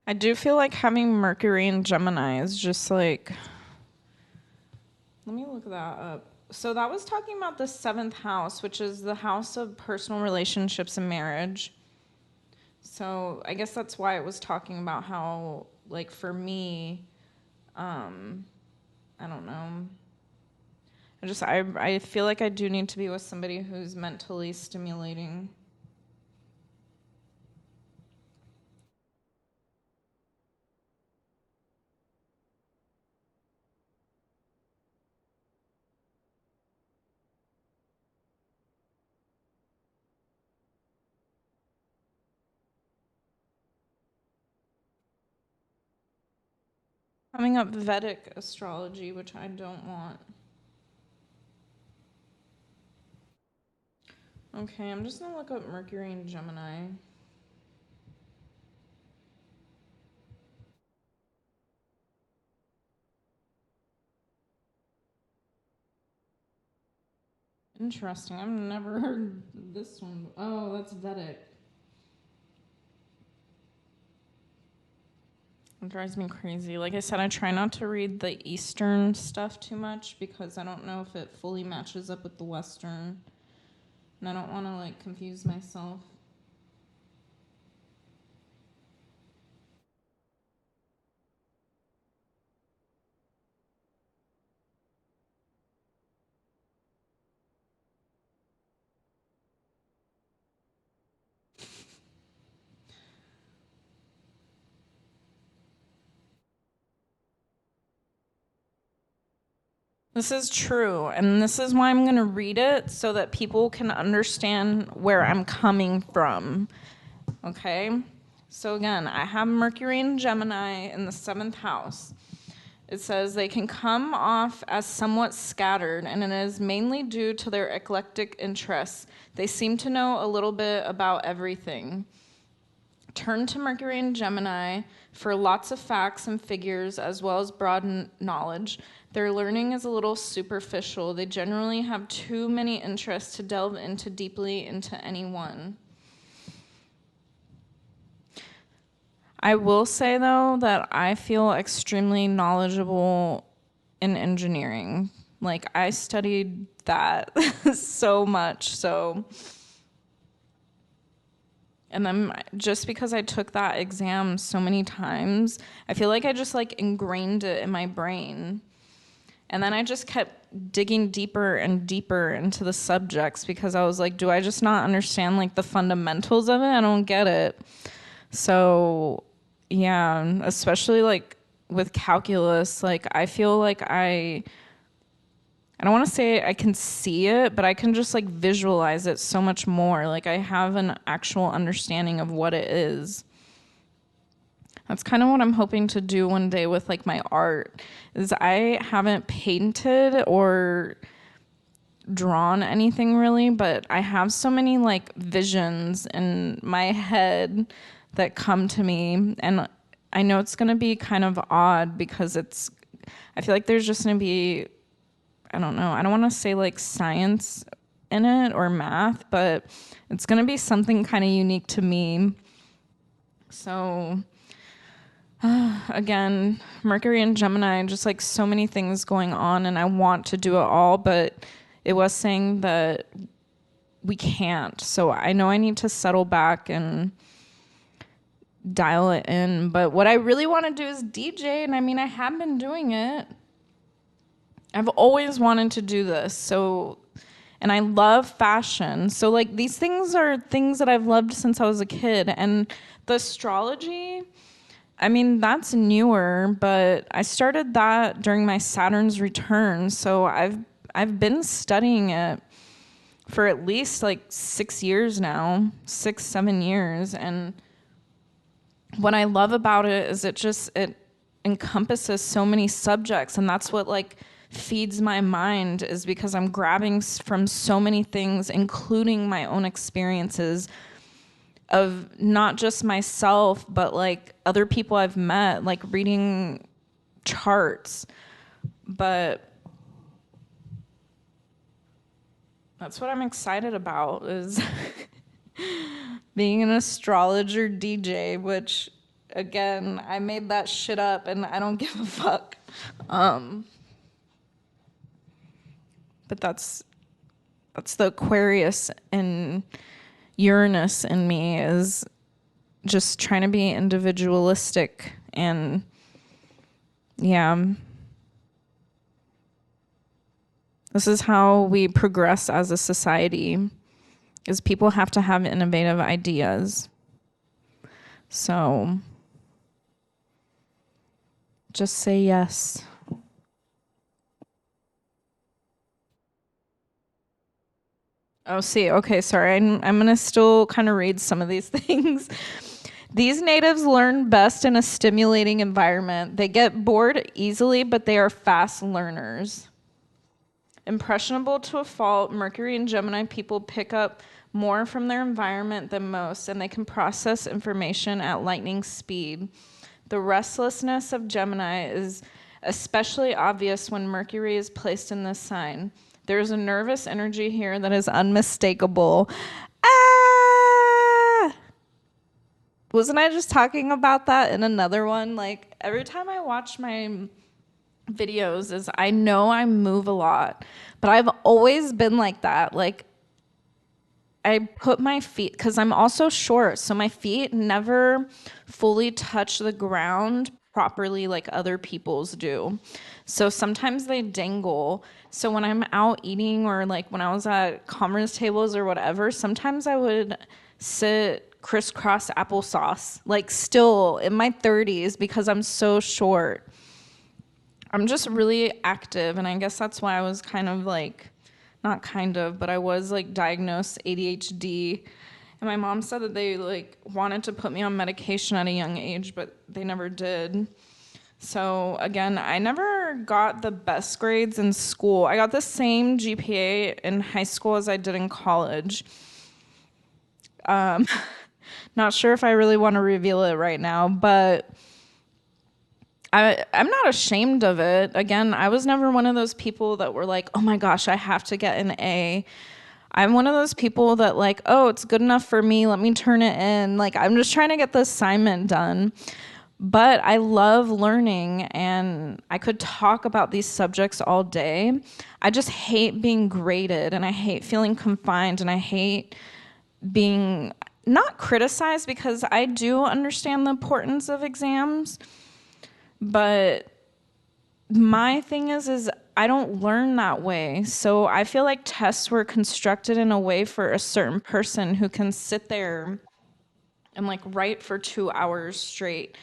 A: I do feel like having Mercury and Gemini is just like, let me look that up. So that was talking about the seventh house, which is the house of personal relationships and marriage. So I guess that's why it was talking about how, like, for me, I don't know. I feel like I do need to be with somebody who's mentally stimulating. Coming up Vedic astrology, which I don't want. Okay, I'm just gonna look up Mercury and Gemini. Interesting. I've never heard this one. Oh, that's Vedic. It drives me crazy. Like I said, I try not to read the Eastern stuff too much because I don't know if it fully matches up with the Western. And I don't want to like confuse myself. This is true, and this is why I'm going to read it so that people can understand where I'm coming from. Okay? So, again, I have Mercury and Gemini in the seventh house. It says they can come off as somewhat scattered, and it is mainly due to their eclectic interests. They seem to know a little bit about everything. Turn to Mercury and Gemini for lots of facts and figures as well as broad knowledge. Their learning is a little superficial. They generally have too many interests to delve into deeply into any one. I will say, though, that I feel extremely knowledgeable in engineering. Like, I studied that so much, so. And then just because I took that exam so many times, I feel like I just like ingrained it in my brain. And then I just kept digging deeper and deeper into the subjects because I was like, do I just not understand like the fundamentals of it? I don't get it. So, yeah, especially like with calculus, like I feel like I don't want to say I can see it, but I can just like visualize it so much more. Like I have an actual understanding of what it is. That's kind of what I'm hoping to do one day with like my art. Is I haven't painted or drawn anything really, but I have so many like visions in my head that come to me, and I know it's going to be kind of odd because I feel like there's just going to be, I don't know, I don't want to say like science in it or math, but it's going to be something kind of unique to me. So again, Mercury and Gemini, just like so many things going on, and I want to do it all, but it was saying that we can't. So I know I need to settle back and dial it in. But what I really want to do is DJ, and I mean, I have been doing it. I've always wanted to do this. So, and I love fashion. So like these things are things that I've loved since I was a kid. And the astrology, I mean, that's newer, but I started that during my Saturn's return. So I've been studying it for at least like 6 years now, 6, 7 years. And what I love about it is it encompasses so many subjects, and that's what like feeds my mind, is because I'm grabbing from so many things, including my own experiences of not just myself, but like other people I've met, like reading charts. But that's what I'm excited about, is being an astrologer DJ, which again, I made that shit up and I don't give a fuck. But that's the Aquarius and Uranus in me, is just trying to be individualistic. And yeah, this is how we progress as a society, is people have to have innovative ideas. So just say yes. Oh, see, okay, sorry. I'm going to still kind of read some of these things. These natives learn best in a stimulating environment. They get bored easily, but they are fast learners. Impressionable to a fault, Mercury and Gemini people pick up more from their environment than most, and they can process information at lightning speed. The restlessness of Gemini is especially obvious when Mercury is placed in this sign. There's a nervous energy here that is unmistakable. Ah! Wasn't I just talking about that in another one? Like, every time I watch my videos, is I know I move a lot, but I've always been like that. Like, I put my feet, because I'm also short, so my feet never fully touch the ground properly like other people's do. So sometimes they dangle. So when I'm out eating, or like when I was at conference tables or whatever, sometimes I would sit crisscross applesauce, like still in my 30s, because I'm so short. I'm just really active, and I guess that's why I was kind of like, not kind of, but I was like diagnosed ADHD. And my mom said that they like wanted to put me on medication at a young age, but they never did. So again, I never got the best grades in school. I got the same GPA in high school as I did in college. Not sure if I really want to reveal it right now, but I'm not ashamed of it. Again, I was never one of those people that were like, oh my gosh, I have to get an A. I'm one of those people that like, oh, it's good enough for me, let me turn it in. Like, I'm just trying to get the assignment done. But I love learning, and I could talk about these subjects all day. I just hate being graded, and I hate feeling confined, and I hate being not criticized, because I do understand the importance of exams. But my thing is I don't learn that way. So I feel like tests were constructed in a way for a certain person who can sit there and like write for 2 hours straight.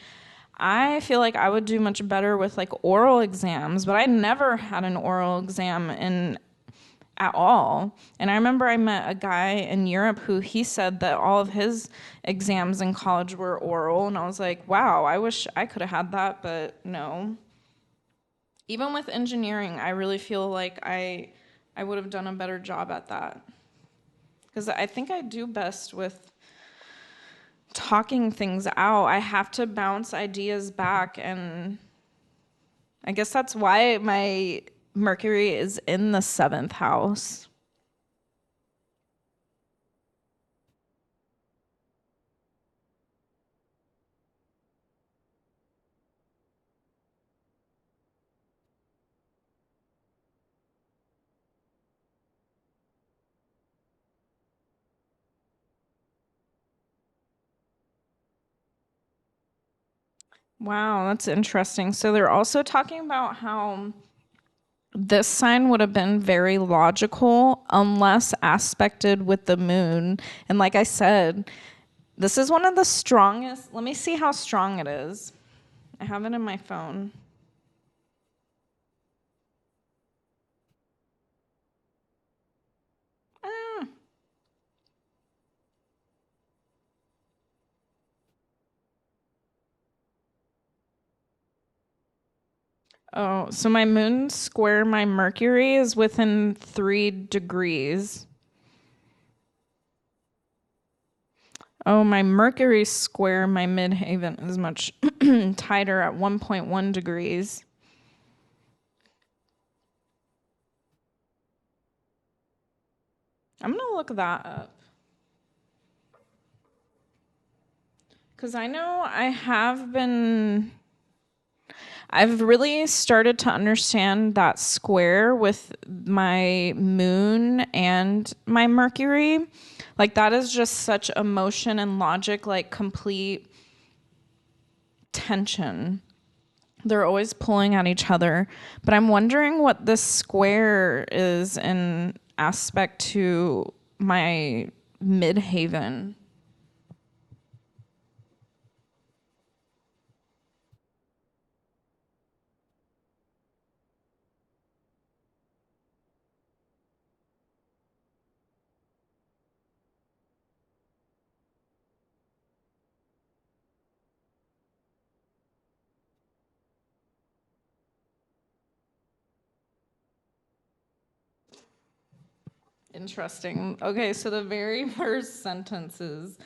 A: I feel like I would do much better with like oral exams, but I never had an oral exam at all. And I remember I met a guy in Europe who he said that all of his exams in college were oral, and I was like, wow, I wish I could have had that, but no. Even with engineering, I really feel like I would have done a better job at that. Because I think I do best with talking things out. I have to bounce ideas back, and I guess that's why my Mercury is in the 7th house. Wow, that's interesting. So they're also talking about how this sign would have been very logical unless aspected with the moon. And like I said, this is one of the strongest. Let me see how strong it is. I have it in my phone. Ah. Oh, so my moon square my Mercury is within 3 degrees. Oh, my Mercury square my midhaven is much tighter at 1.1 degrees. I'm gonna look that up. Because I know I've really started to understand that square with my moon and my Mercury. Like, that is just such emotion and logic, like complete tension. They're always pulling at each other. But I'm wondering what this square is in aspect to my midhaven. Interesting. Okay, so the very first sentence is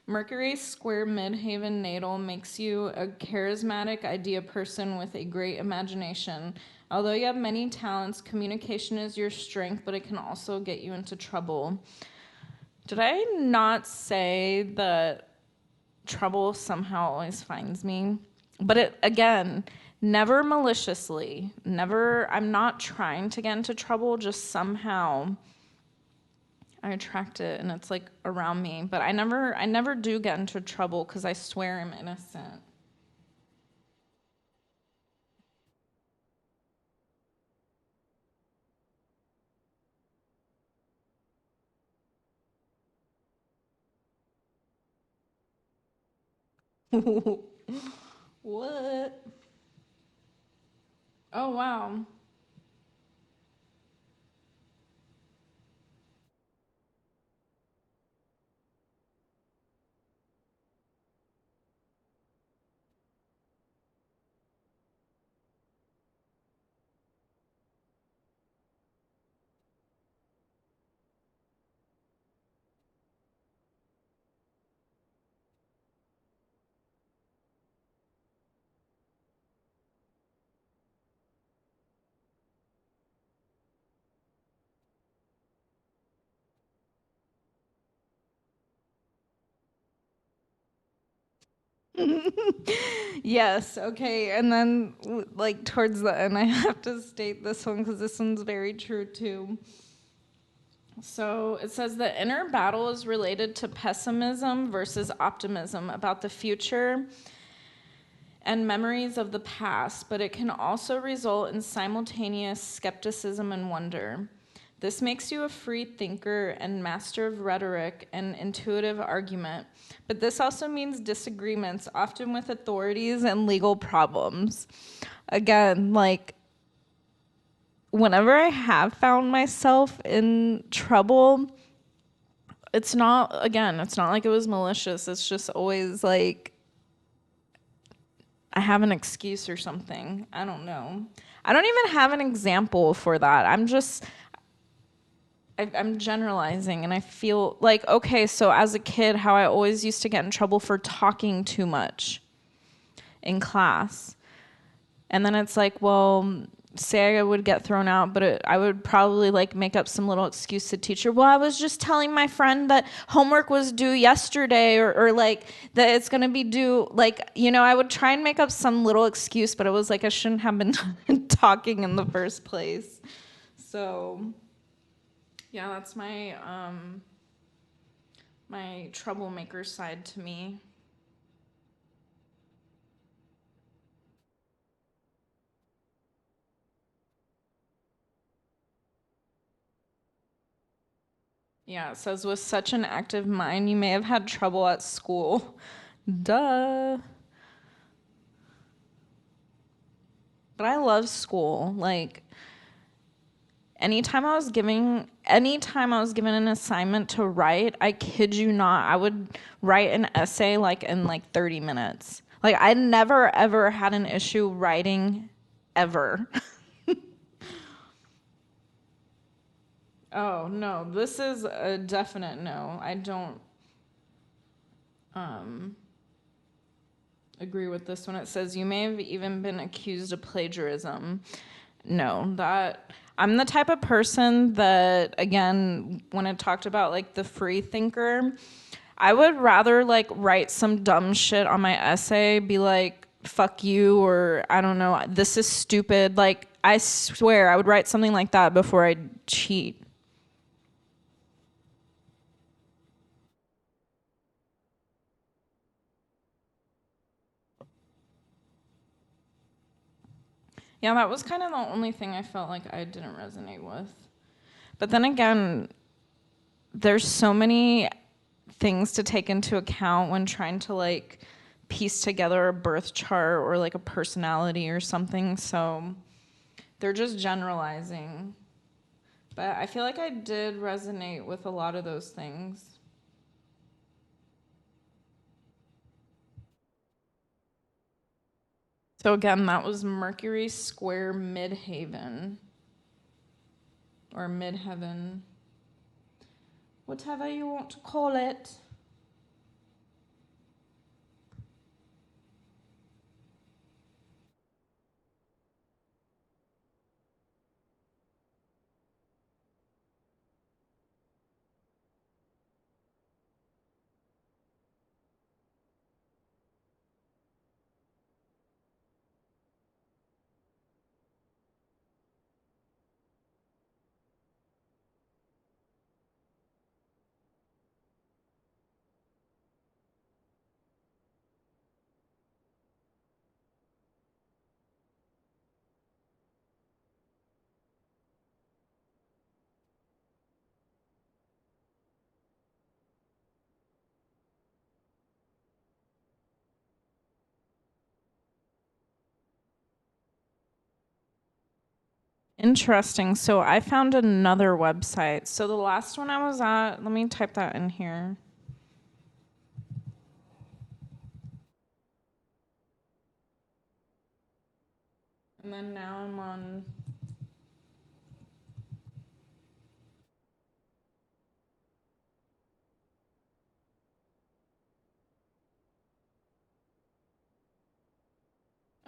A: Mercury square midhaven natal makes you a charismatic idea person with a great imagination. Although you have many talents, communication is your strength, but it can also get you into trouble. Did I not say that trouble somehow always finds me? But it, again, never maliciously. Never, I'm not trying to get into trouble, just somehow I attract it and it's like around me. But I never do get into trouble because I swear I'm innocent. What? Oh wow. Yes, okay. And then, like, towards the end, I have to state this one because this one's very true too. So it says the inner battle is related to pessimism versus optimism about the future and memories of the past, but it can also result in simultaneous skepticism and wonder. This makes you a free thinker and master of rhetoric and intuitive argument, but this also means disagreements, often with authorities and legal problems. Again, like, whenever I have found myself in trouble, it's not like it was malicious. It's just always like I have an excuse or something. I don't know. I don't even have an example for that. I'm generalizing and I feel like, okay, so as a kid, how I always used to get in trouble for talking too much in class. And then it's like, well, say I would get thrown out, but I would probably like make up some little excuse to teacher. Well, I was just telling my friend that homework was due yesterday, or like that it's gonna be due. Like, I would try and make up some little excuse, but it was like I shouldn't have been talking in the first place. So, yeah, that's my troublemaker side to me. Yeah, it says with such an active mind, you may have had trouble at school. Duh. But I love school. Like anytime I was given an assignment to write, I kid you not, I would write an essay like in like 30 minutes. Like I never ever had an issue writing ever. Oh, no, this is a definite no. I don't um agree with this one. It says you may have even been accused of plagiarism. No, that I'm the type of person that, again, when it talked about like the free thinker, I would rather like write some dumb shit on my essay, be like, fuck you, or I don't know, this is stupid. Like, I swear I would write something like that before I cheat. Yeah, that was kind of the only thing I felt like I didn't resonate with. But then again, there's so many things to take into account when trying to like piece together a birth chart or like a personality or something. So they're just generalizing. But I feel like I did resonate with a lot of those things. So again, that was Mercury square midhaven or midheaven, whatever you want to call it. Interesting. So I found another website. So the last one I was at, let me type that in here. And then now I'm on.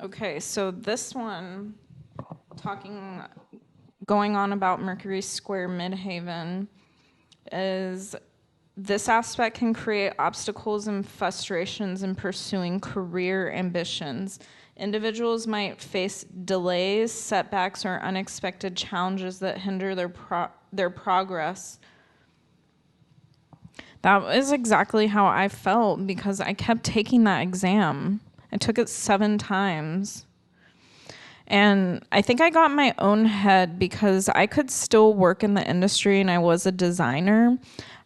A: Okay, so this one, talking, going on about Mercury square midhaven, is this aspect can create obstacles and frustrations in pursuing career ambitions. Individuals might face delays, setbacks, or unexpected challenges that hinder their progress. That is exactly how I felt because I kept taking that exam. I took it 7 times. And I think I got in my own head because I could still work in the industry and I was a designer.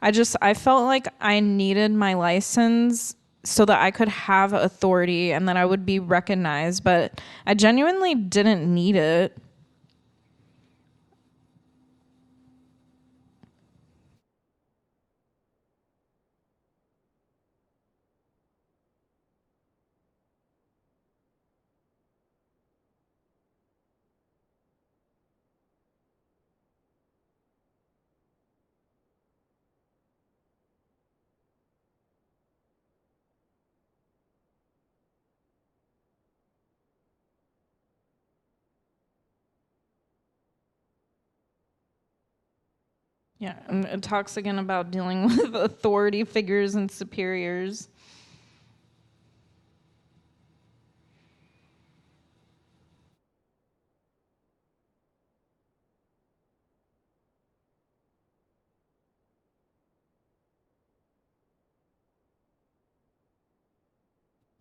A: I felt like I needed my license so that I could have authority and that I would be recognized, but I genuinely didn't need it. Yeah, and it talks again about dealing with authority figures and superiors.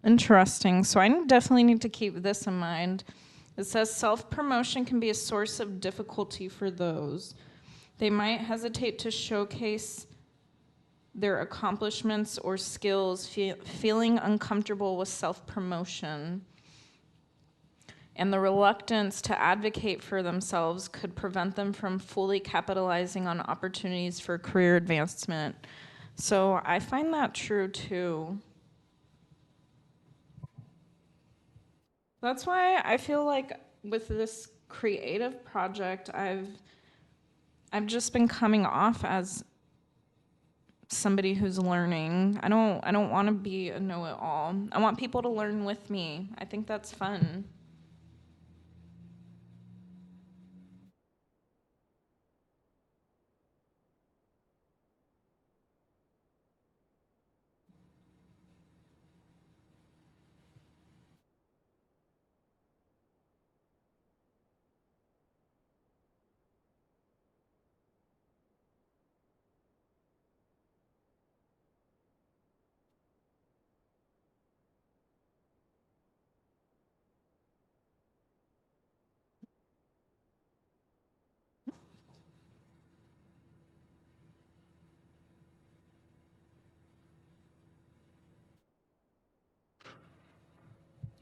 A: Interesting. So I definitely need to keep this in mind. It says self promotion can be a source of difficulty for those. They might hesitate to showcase their accomplishments or skills, feeling uncomfortable with self promotion. And the reluctance to advocate for themselves could prevent them from fully capitalizing on opportunities for career advancement. So I find that true too. That's why I feel like with this creative project, I've just been coming off as somebody who's learning. I don't want to be a know-it-all. I want people to learn with me. I think that's fun.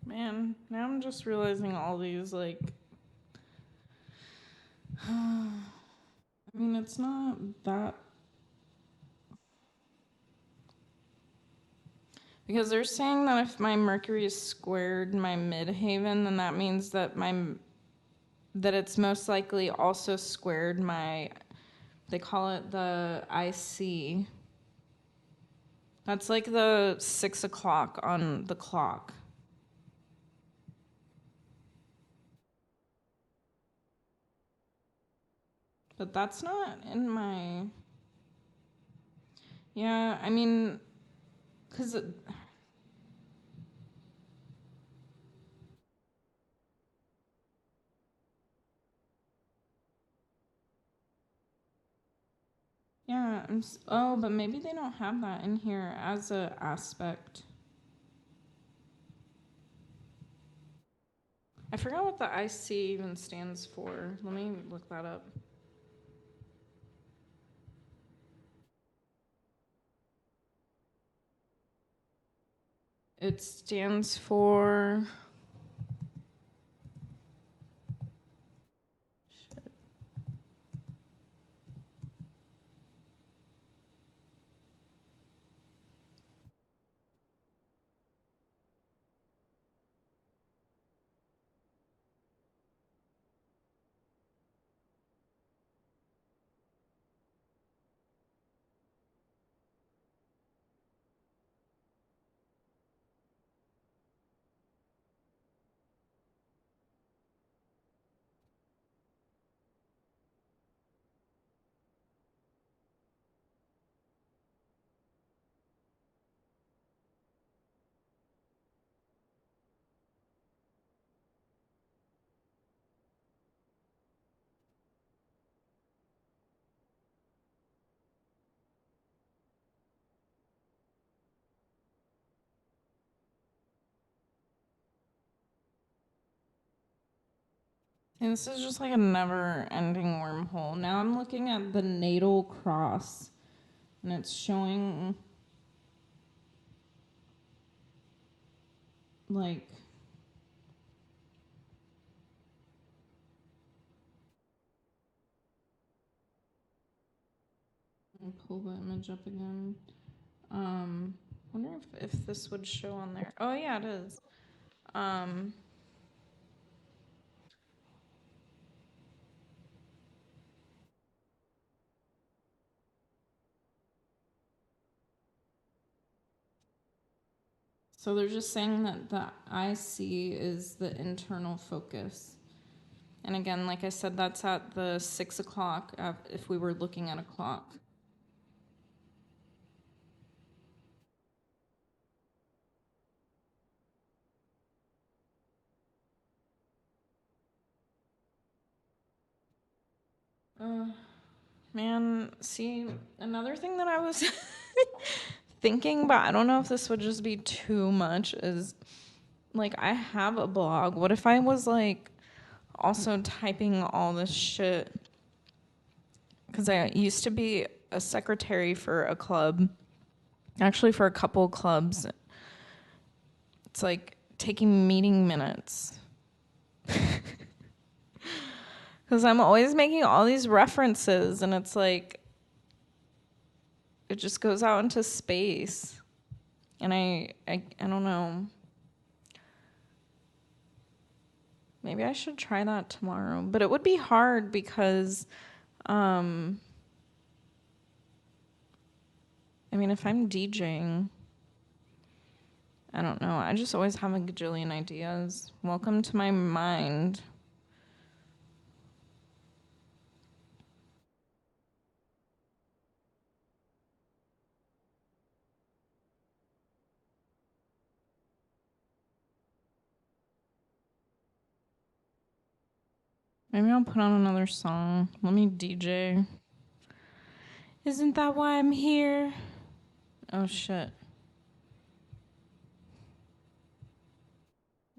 A: Man, now I'm just realizing all these like I mean, it's not that because they're saying that if my Mercury is squared my midhaven, then that means that that it's most likely also squared my, they call it the IC. That's like the 6 o'clock on the clock. But that's not in my. Yeah, I mean, because. Yeah, oh, but maybe they don't have that in here as a aspect. I forgot what the IC even stands for. Let me look that up. It stands for. And this is just like a never ending wormhole. Now I'm looking at the natal cross, and it's showing like. I'll pull the image up again. Wonder if this would show on there. Oh yeah, it is. Um, so they're just saying that the IC is the internal focus. And again, like I said, that's at the 6 o'clock if we were looking at a clock. Uh, Man, see, another thing that I was thinking, but I don't know if this would just be too much, is like I have a blog. What if I was like also typing all this shit? because I used to be a secretary for a club, actually for a couple clubs. It's like taking meeting minutes. Because I'm always making all these references, and it's like, it just goes out into space. And I don't know. Maybe I should try that tomorrow. But it would be hard because, I mean, if I'm DJing, I don't know. I just always have a gajillion ideas. Welcome to my mind. Maybe I'll put on another song. Let me DJ. Isn't that why I'm here? Oh, shit.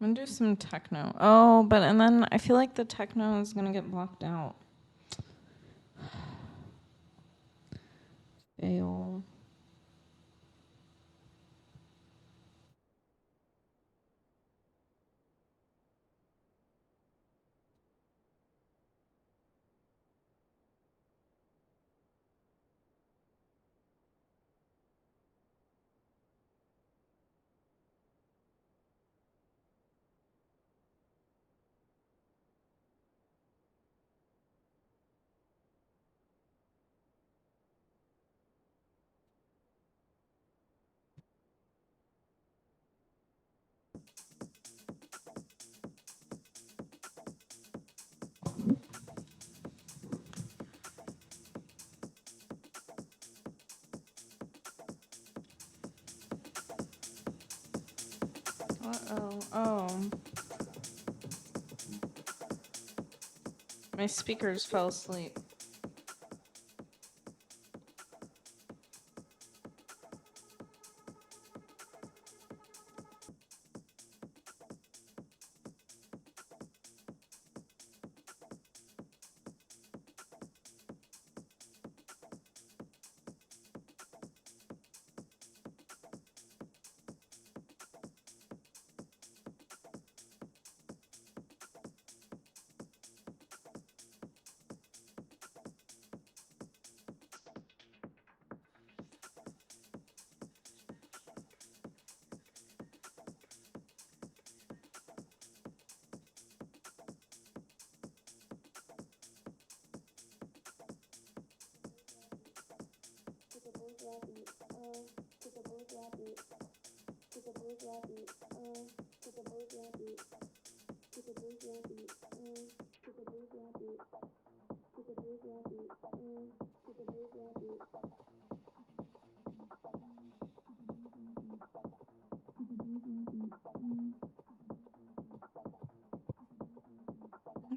A: I'm gonna do some techno. Oh, but and then I feel like the techno is gonna get blocked out. Fail. Uh-oh. Oh. My speakers fell asleep.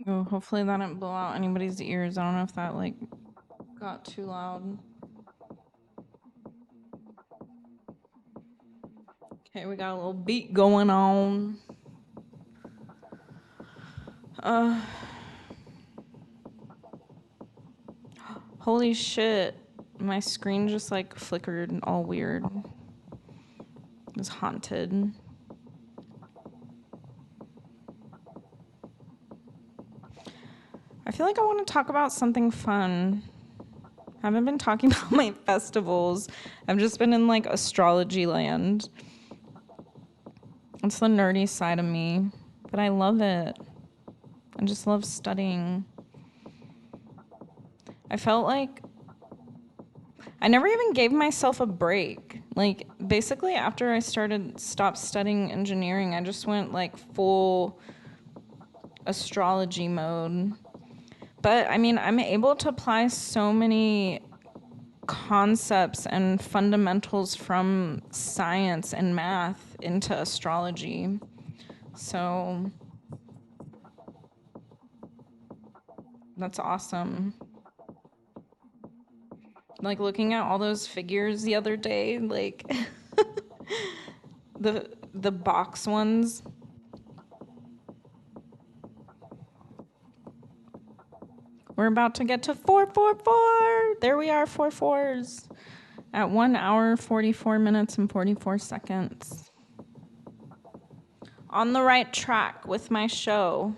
A: Oh, hopefully that didn't blow out anybody's ears. I don't know if that like got too loud. Okay, we got a little beat going on. Holy shit. My screen just like flickered all weird. It was haunted. I feel like I want to talk about something fun. I haven't been talking about my festivals. I've just been in like astrology land. It's the nerdy side of me, but I love it. I just love studying. I felt like I never even gave myself a break. Like basically after I stopped studying engineering, I just went like full astrology mode. But I mean, I'm able to apply so many concepts and fundamentals from science and math into astrology. So that's awesome. Like looking at all those figures the other day, like the box ones. We're about to get to 444. There we are, 4/4s. At 1 hour, 44 minutes, and 44 seconds. On the right track with my show.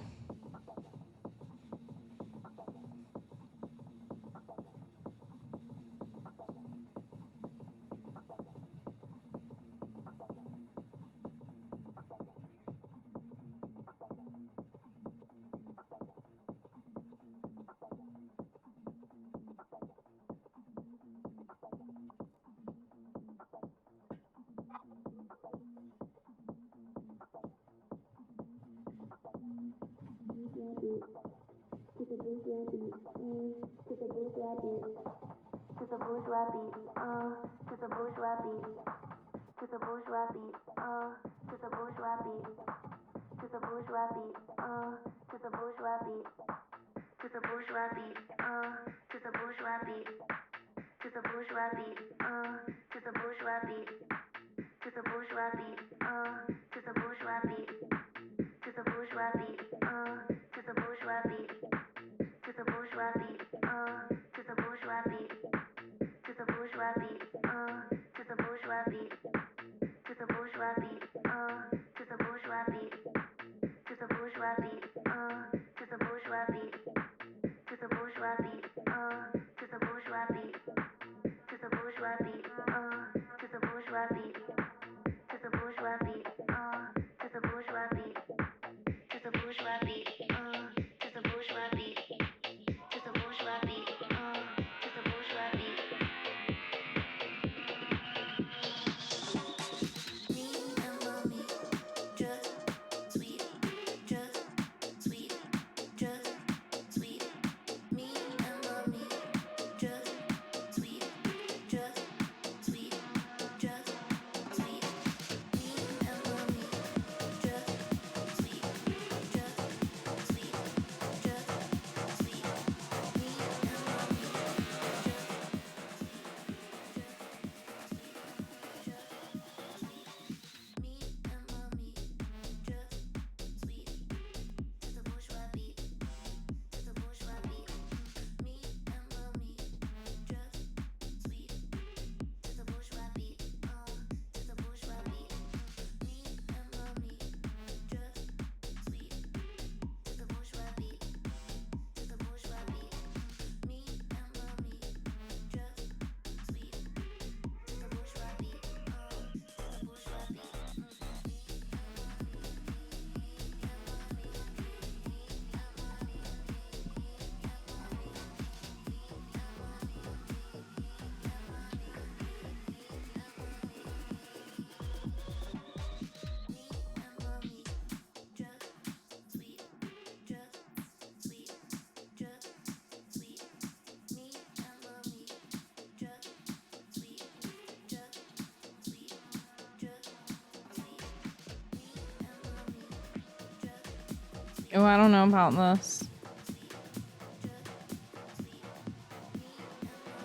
A: Oh, I don't know about this.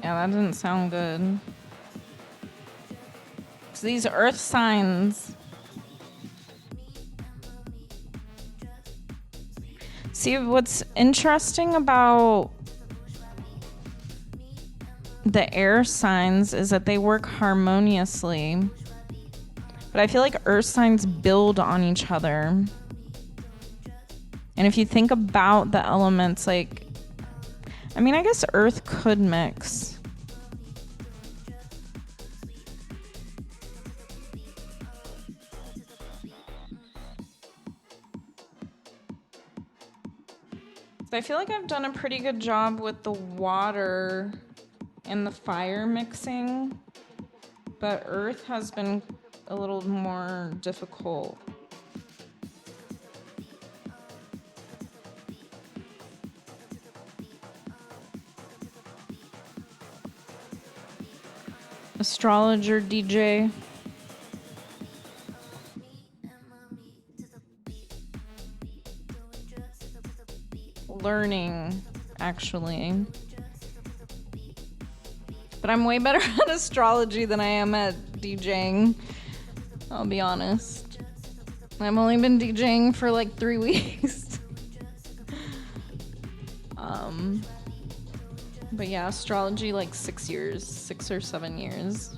A: Yeah, that didn't sound good. 'Cause these earth signs. See, what's interesting about the air signs is that they work harmoniously. But I feel like earth signs build on each other. And if you think about the elements, like, I mean, I guess earth could mix. I feel like I've done a pretty good job with the water and the fire mixing, but earth has been a little more difficult. Astrologer DJ. Learning, actually. But I'm way better at astrology than I am at DJing. I'll be honest. I've only been DJing for like 3 weeks. But yeah, astrology like 6 years, 6 or 7 years.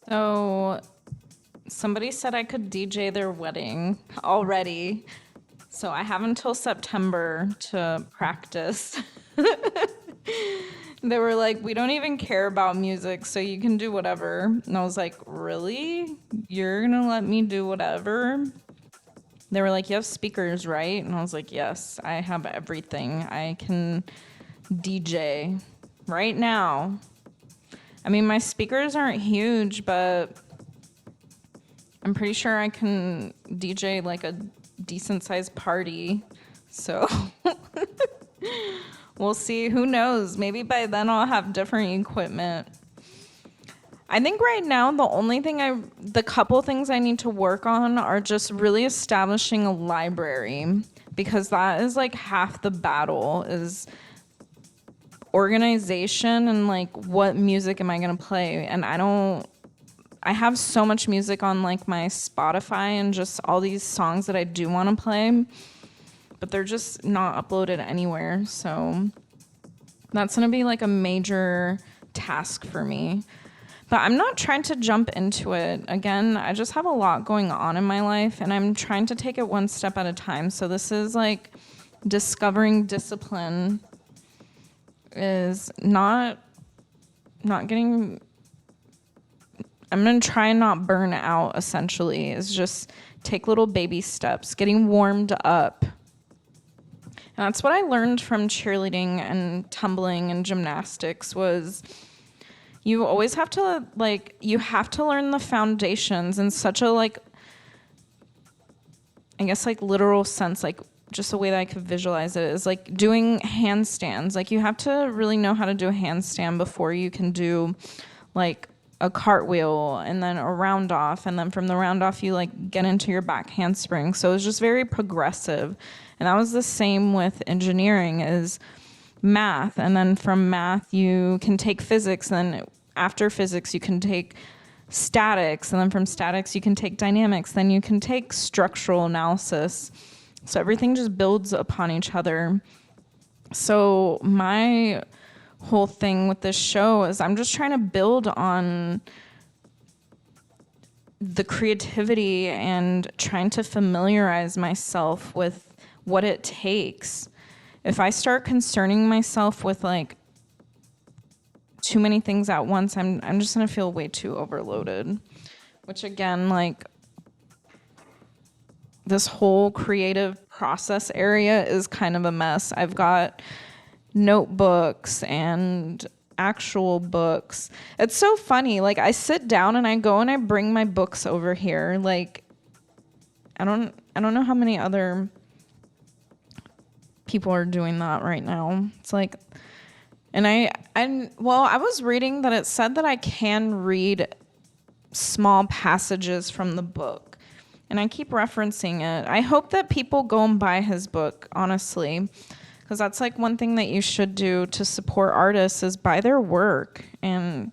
A: So somebody said I could DJ their wedding already. So I have until September to practice. They were like, we don't even care about music, so you can do whatever. And I was like, really? You're gonna let me do whatever? They were like, you have speakers, right? And I was like, yes, I have everything. I can DJ right now. I mean, my speakers aren't huge, but I'm pretty sure I can DJ like a decent sized party. So we'll see. Who knows? Maybe by then I'll have different equipment. I think right now the couple things I need to work on are just really establishing a library, because that is like half the battle is organization and like what music am I going to play. And I have so much music on like my Spotify and just all these songs that I do want to play, but they're just not uploaded anywhere. So that's going to be like a major task for me. But I'm not trying to jump into it. Again, I just have a lot going on in my life, and I'm trying to take it one step at a time. So this is like discovering discipline is not getting... I'm going to try and not burn out, essentially. Is just take little baby steps, getting warmed up. And that's what I learned from cheerleading and tumbling and gymnastics was... You always have to, you have to learn the foundations in such a, I guess, literal sense, just the way that I could visualize it is, doing handstands. You have to really know how to do a handstand before you can do, a cartwheel and then a round off. And then from the round off, you, get into your back handspring. So it's just very progressive. And that was the same with engineering is math. And then from math, you can take physics, and then after physics, you can take statics, and then from statics, you can take dynamics, then you can take structural analysis. So everything just builds upon each other. So my whole thing with this show is I'm just trying to build on the creativity and trying to familiarize myself with what it takes. If I start concerning myself with too many things at once, I'm just gonna feel way too overloaded. Which again, this whole creative process area is kind of a mess. I've got notebooks and actual books. It's so funny. I sit down and I go and I bring my books over here. I don't know how many other people are doing that right now. It's I was reading that it said that I can read small passages from the book, and I keep referencing it. I hope that people go and buy his book, honestly, because that's one thing that you should do to support artists is buy their work. And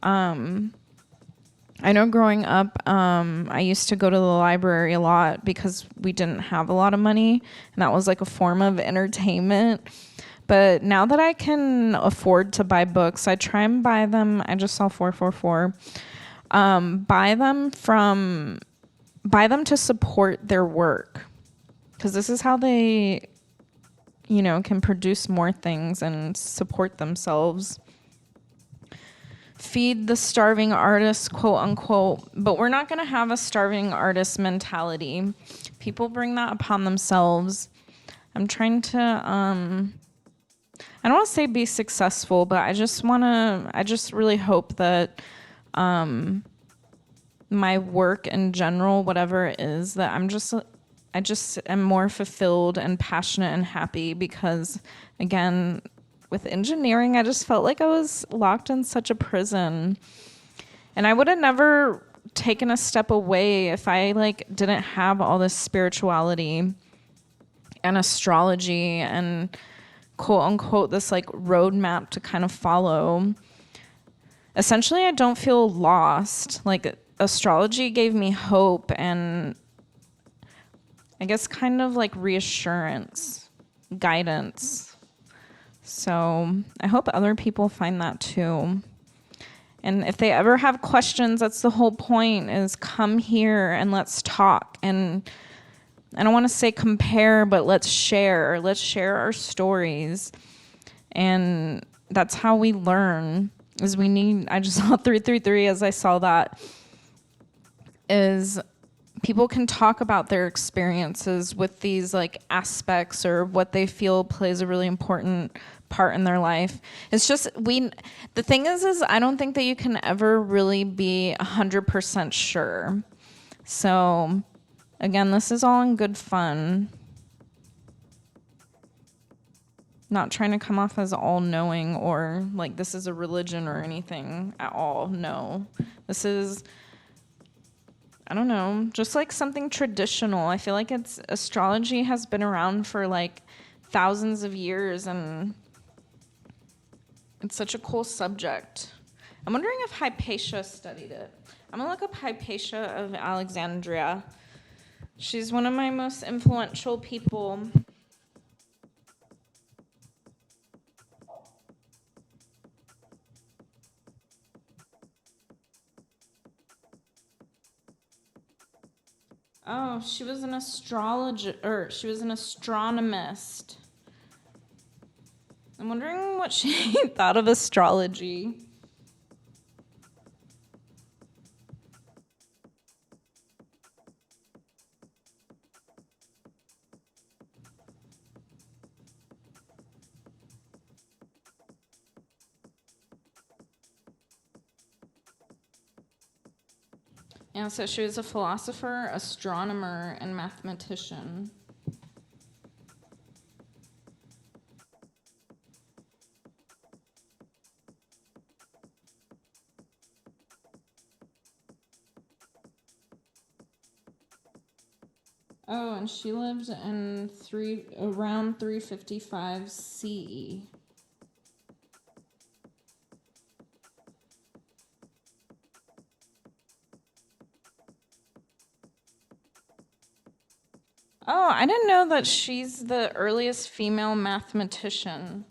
A: I know growing up, I used to go to the library a lot because we didn't have a lot of money, and that was a form of entertainment. But now that I can afford to buy books, I try and buy them. I just saw 444. Buy them to support their work, because this is how they, can produce more things and support themselves. Feed the starving artist, quote unquote, but we're not going to have a starving artist mentality. People bring that upon themselves. I'm trying to, I don't want to say be successful, but I just really hope that my work in general, whatever it is, that I just am more fulfilled and passionate and happy, because again, with engineering, I just felt like I was locked in such a prison. And I would have never taken a step away if I didn't have all this spirituality and astrology and quote unquote this roadmap to kind of follow. Essentially, I don't feel lost. Astrology gave me hope and I guess kind of reassurance, guidance. So I hope other people find that too. And if they ever have questions, that's the whole point, is come here and let's talk. And I don't want to say compare, but let's share. Let's share our stories. And that's how we learn. I just saw 333 as I saw that, is people can talk about their experiences with these aspects or what they feel plays a really important part in their life. It's just the thing is I don't think that you can ever really be 100% sure. So again, this is all in good fun. Not trying to come off as all-knowing or this is a religion or anything at all. No. This is, I don't know, just something traditional. I feel like astrology has been around for thousands of years, and it's such a cool subject. I'm wondering if Hypatia studied it. I'm gonna look up Hypatia of Alexandria. She's one of my most influential people. Oh, she was an she was an astronomist. I'm wondering what she thought of astrology. Yeah, so she was a philosopher, astronomer, and mathematician. Oh, and she lived in around 355 CE. Oh, I didn't know that she's the earliest female mathematician.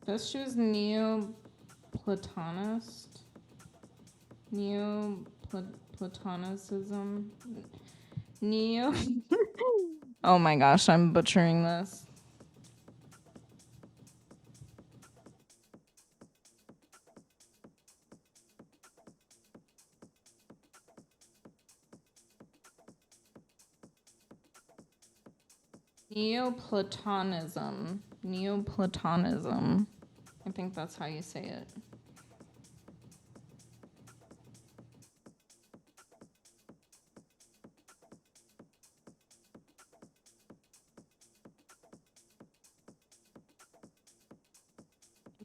A: Guess she was Neoplatonist. Neoplatonism. Neo. Oh my gosh, I'm butchering this. Neoplatonism. Neoplatonism. I think that's how you say it.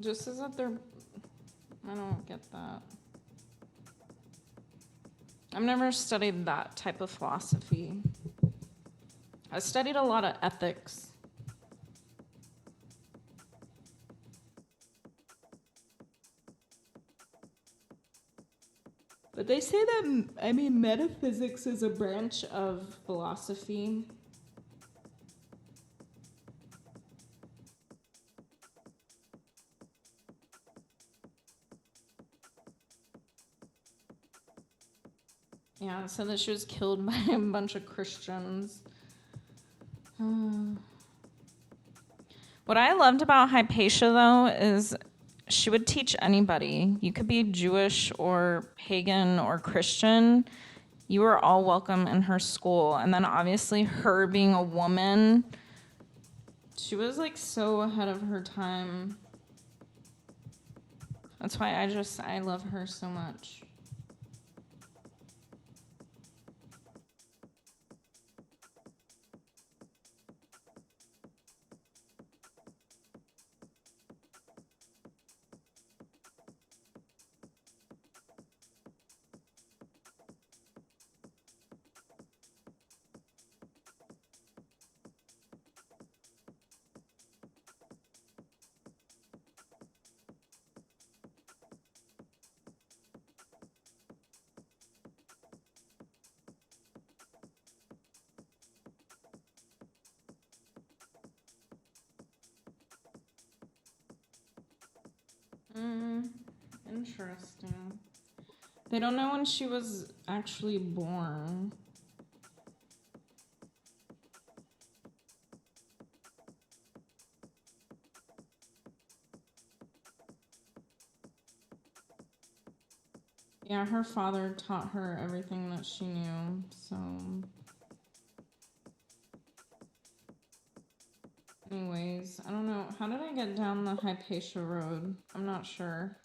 A: Just as if they're. I don't get that. I've never studied that type of philosophy. I studied a lot of ethics. But they say that, I mean, metaphysics is a branch of philosophy. Yeah, so that she was killed by a bunch of Christians. What I loved about Hypatia, though, is she would teach anybody. You could be Jewish or pagan or Christian. You were all welcome in her school. And then obviously, her being a woman, she was like so ahead of her time. That's why I love her so much. Interesting. They don't know when she was actually born. Yeah, her father taught her everything that she knew, so. Anyways, I don't know. How did I get down the Hypatia Road? I'm not sure.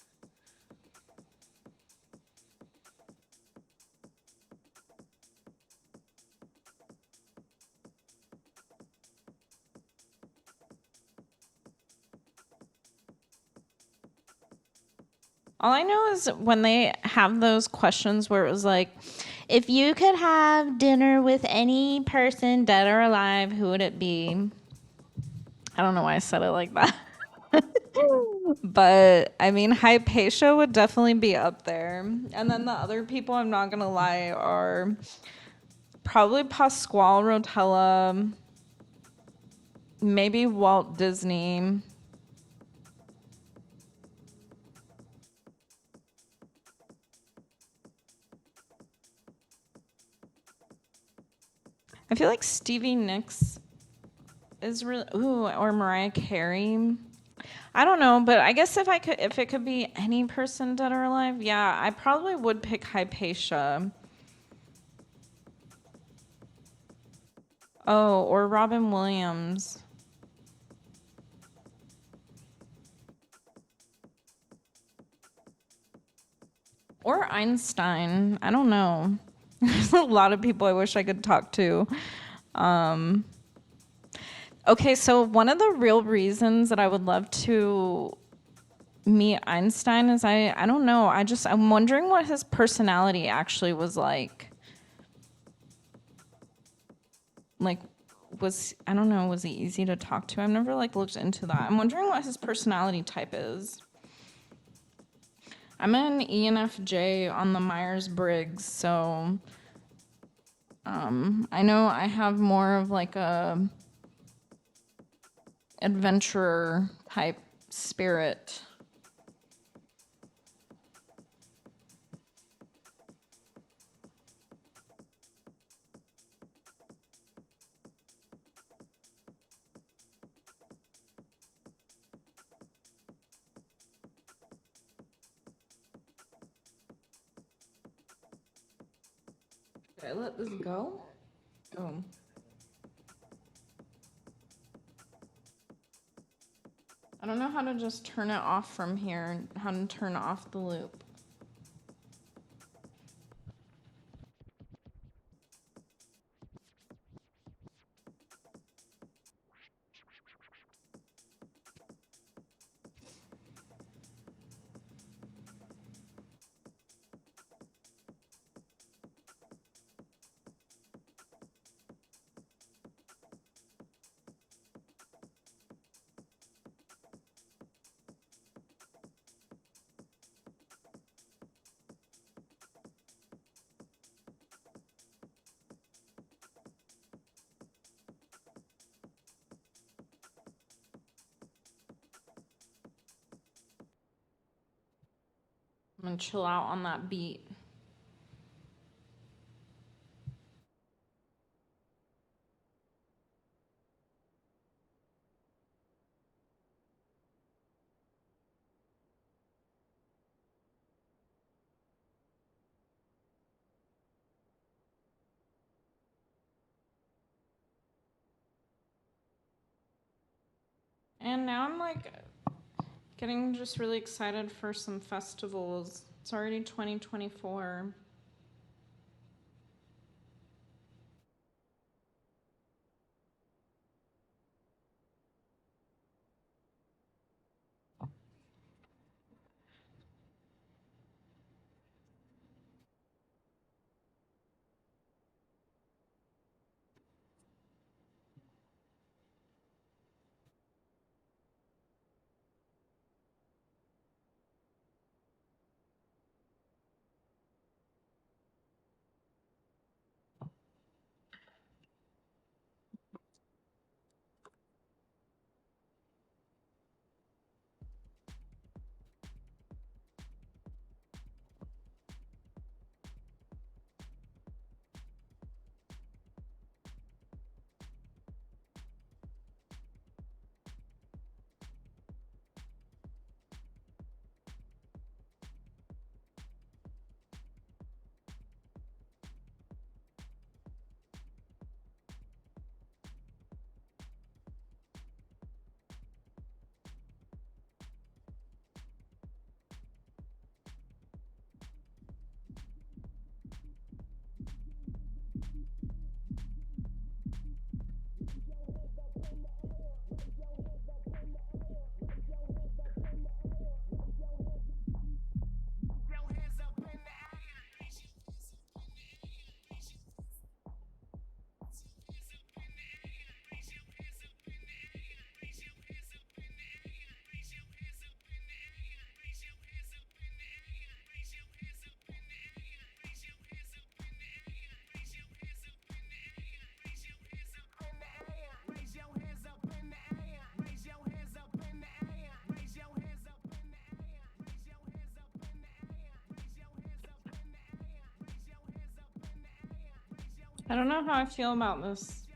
A: All I know is when they have those questions where it was like, if you could have dinner with any person, dead or alive, who would it be? I don't know why I said it like that. But I mean, Hypatia would definitely be up there. And then the other people, I'm not going to lie, are probably Pasquale Rotella, maybe Walt Disney. I feel like Stevie Nicks is really, ooh, or Mariah Carey. I don't know, but I guess if it could be any person dead or alive, yeah, I probably would pick Hypatia. Oh, or Robin Williams. Or Einstein. I don't know. There's a lot of people I wish I could talk to. Um, okay, so one of the real reasons that I would love to meet Einstein is I don't know. I'm wondering what his personality actually was like. Like, I don't know, was he easy to talk to? I've never like looked into that. I'm wondering what his personality type is. I'm an ENFJ on the Myers-Briggs, so I know I have more of like a adventurer type spirit. Did I let this go? Oh. I don't know how to just turn it off from here, how to turn off the loop. and chill out on that beat. And now I'm like getting just really excited for some festivals. It's already 2024. I don't know how I feel about this.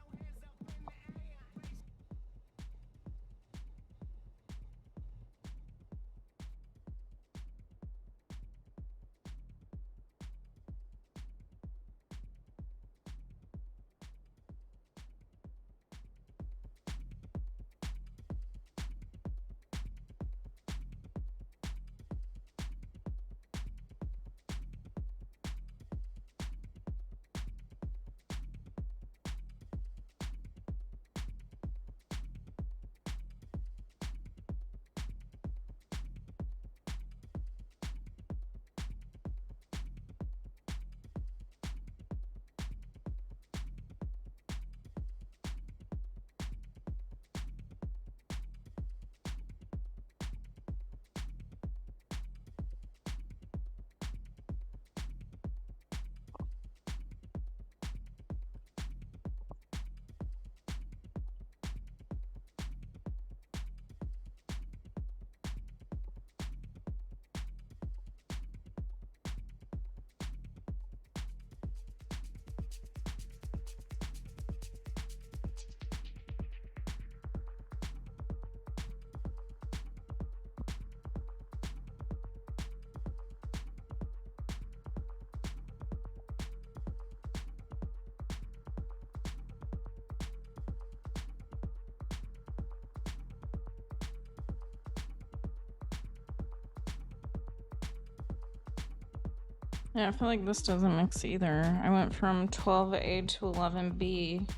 A: Yeah, I feel like this doesn't mix either. I went from 12A to 11B.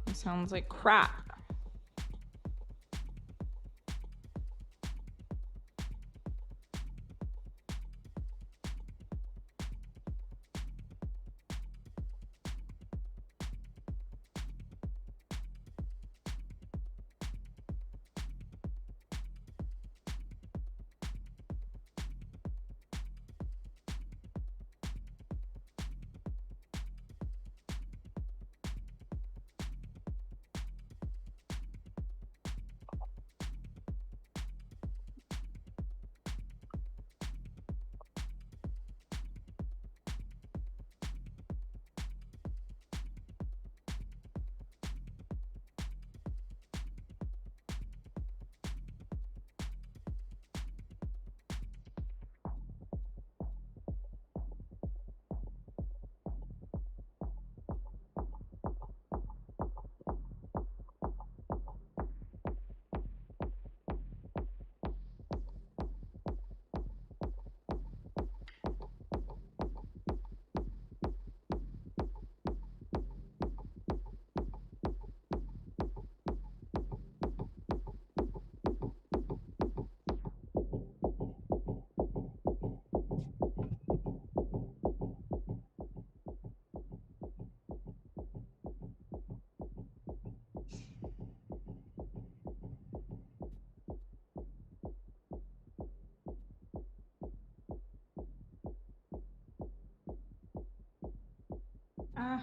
A: It sounds like crap.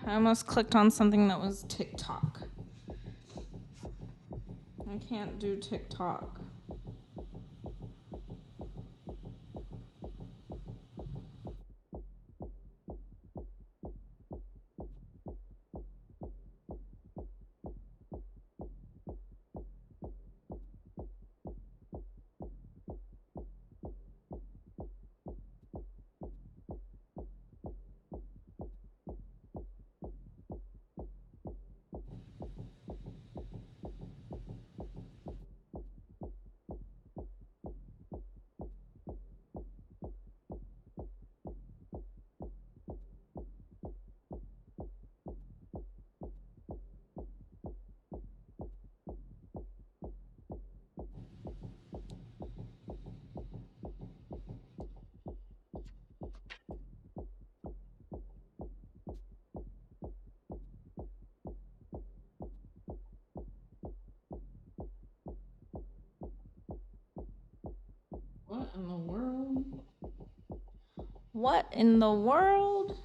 A: I almost clicked on something that was TikTok. I can't do TikTok. What in the world? What in the world?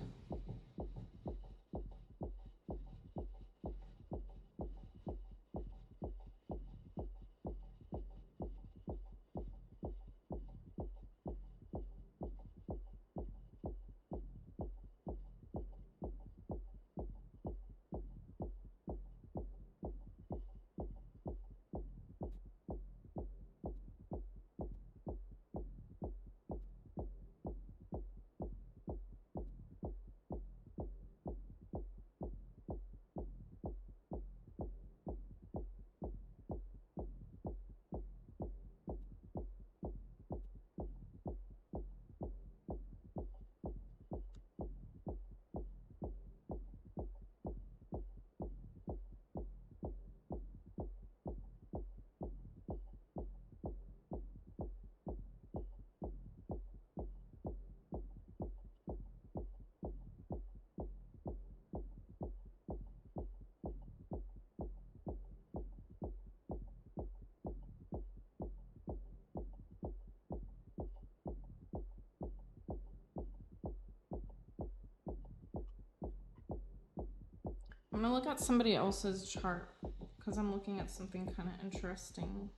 A: I'm gonna look at somebody else's chart because I'm looking at something kind of interesting.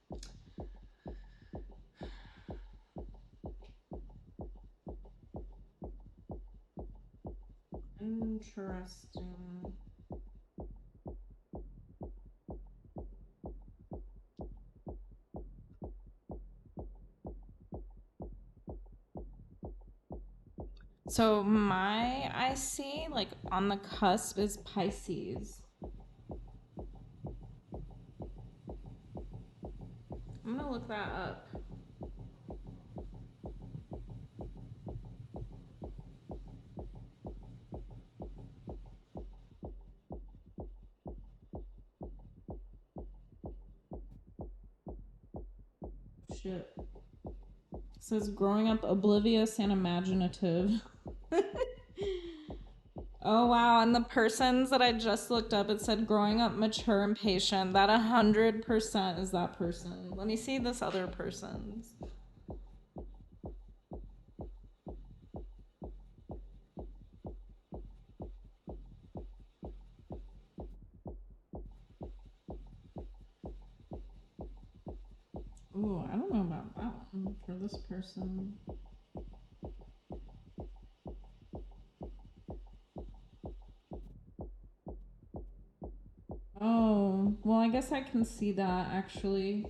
A: Interesting. So my I see like on the cusp is Pisces. I'm gonna look that up. Shit. It says growing up oblivious and imaginative. Oh wow, and the persons that I just looked up, it said growing up mature and patient. That 100% is that person. Let me see this other person's. Ooh, I don't know about that one for this person. Oh, well, I guess I can see that actually.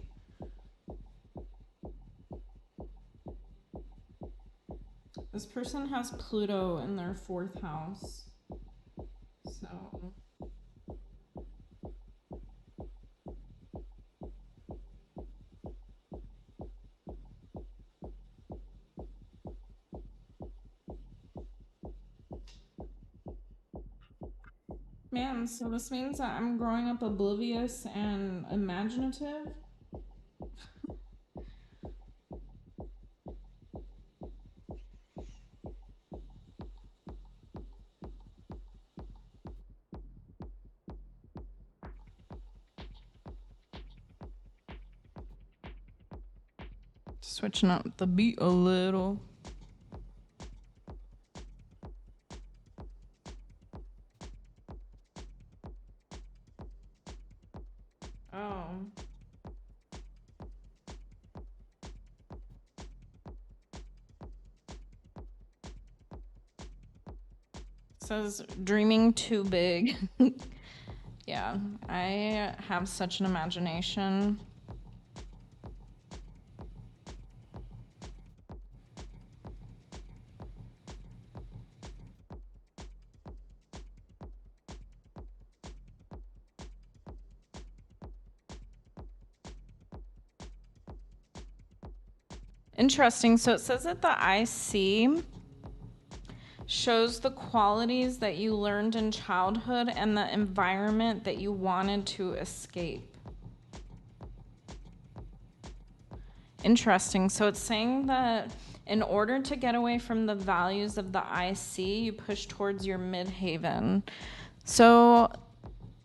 A: This person has Pluto in their fourth house. So, man, so this means that I'm growing up oblivious and imaginative? Switching up the beat a little. It says dreaming too big. Yeah, I have such an imagination. Interesting. So it says that the IC shows the qualities that you learned in childhood and the environment that you wanted to escape. Interesting. So it's saying that in order to get away from the values of the IC, you push towards your midhaven. So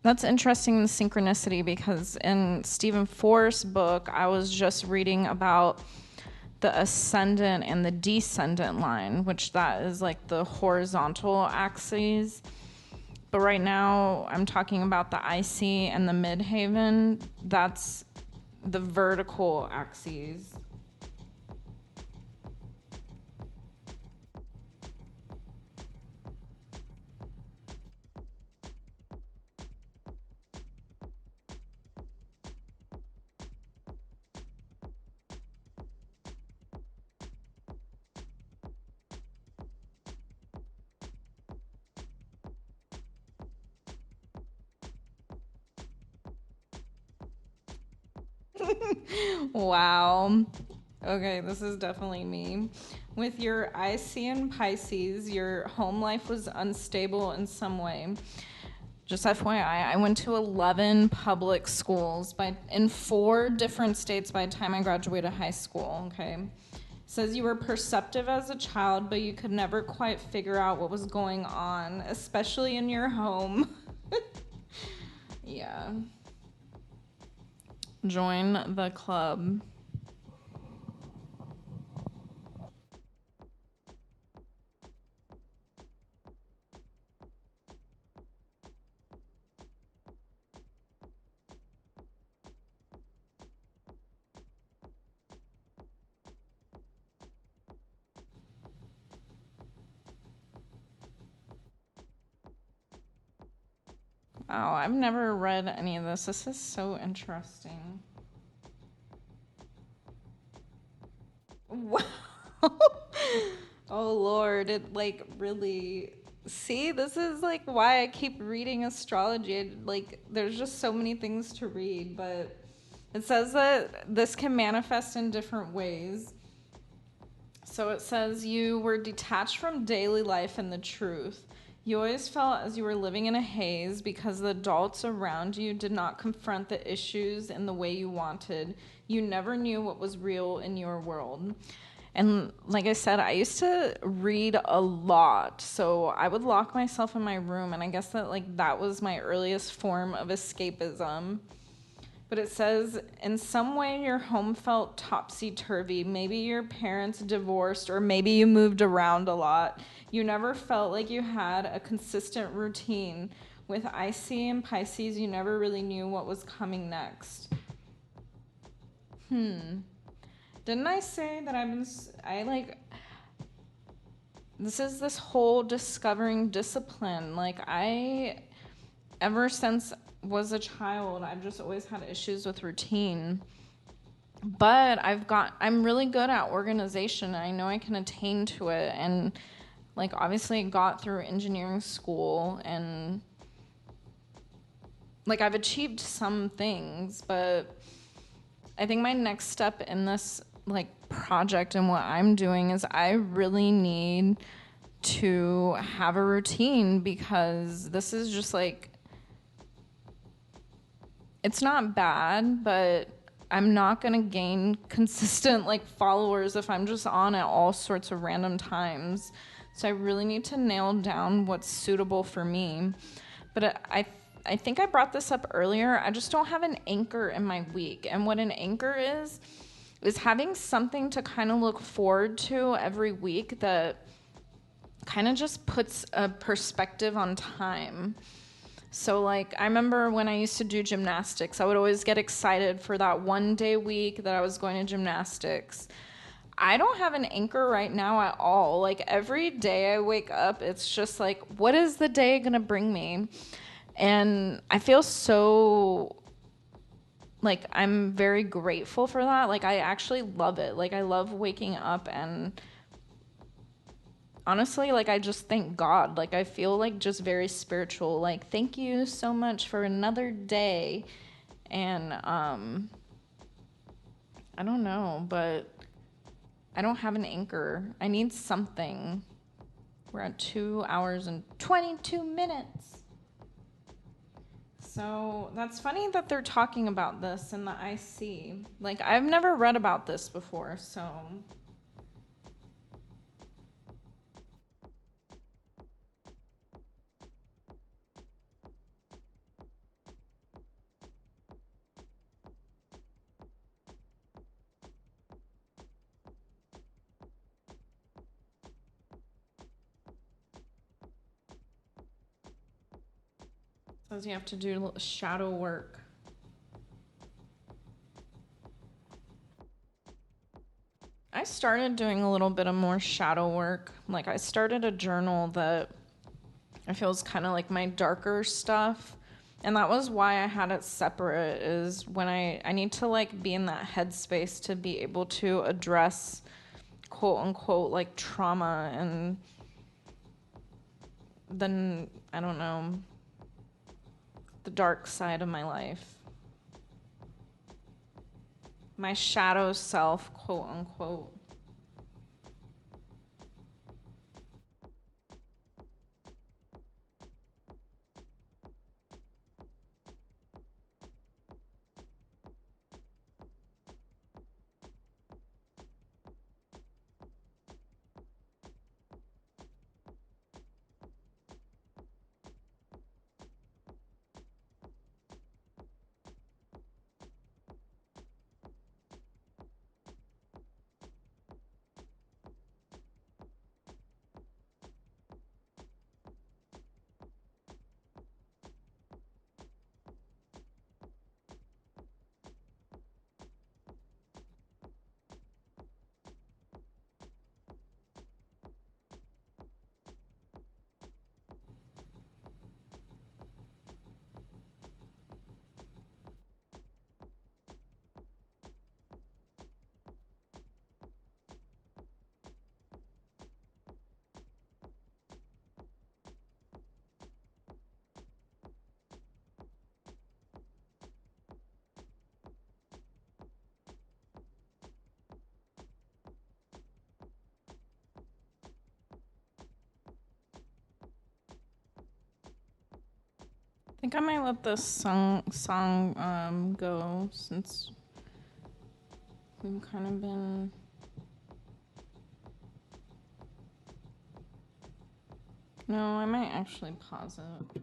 A: that's interesting, the synchronicity, because in Stephen Forrest's book, I was just reading about the ascendant and the descendant line, which that is like the horizontal axes. But right now, I'm talking about the IC and the midhaven. That's the vertical axes. Wow. Okay, this is definitely me. With your IC and Pisces, your home life was unstable in some way. Just FYI, I went to 11 public schools in 4 different states by the time I graduated high school, okay? It says you were perceptive as a child, but you could never quite figure out what was going on, especially in your home. Yeah. Join the club. Wow, I've never read any of this. This is so interesting. Wow. Oh Lord, it like really. See, this is like why I keep reading astrology. Like, there's just so many things to read, but it says that this can manifest in different ways. So it says you were detached from daily life and the truth. You always felt as you were living in a haze because the adults around you did not confront the issues in the way you wanted. You never knew what was real in your world. And like I said, I used to read a lot. So I would lock myself in my room, and I guess that was my earliest form of escapism. But it says, in some way, your home felt topsy-turvy. Maybe your parents divorced, or maybe you moved around a lot. You never felt like you had a consistent routine. With IC and Pisces, you never really knew what was coming next. Didn't I say that this is this whole discovering discipline. Ever since was a child, I've just always had issues with routine. But I'm really good at organization. I know I can attain to it. And obviously got through engineering school, and I've achieved some things, but I think my next step in this project and what I'm doing is I really need to have a routine, because this is just it's not bad, but I'm not going to gain consistent followers if I'm just on at all sorts of random times. So I really need to nail down what's suitable for me. But I think I brought this up earlier. I just don't have an anchor in my week. And what an anchor is having something to kind of look forward to every week that kind of just puts a perspective on time. So, like, I remember when I used to do gymnastics, I would always get excited for that 1 day a week that I was going to gymnastics. I don't have an anchor right now at all. Like, every day I wake up, it's just like, what is the day gonna bring me? And I feel so, like, I'm very grateful for that. Like, I actually love it. Like, I love waking up, and honestly, like, I just thank God. Like, I feel like just very spiritual. Like, thank you so much for another day. And I don't know, but I don't have an anchor. I need something. We're at 2 hours and 22 minutes. So that's funny that they're talking about this in the IC. Like, I've never read about this before, so. Says you have to do shadow work. I started doing a little bit of more shadow work. Like, I started a journal that I feel is kind of like my darker stuff. And that was why I had it separate, is when I need to like be in that headspace to be able to address quote unquote like trauma, and then I don't know, the dark side of my life. My shadow self, quote unquote. I think I might let this song go, since we've kind of been. No, I might actually pause it.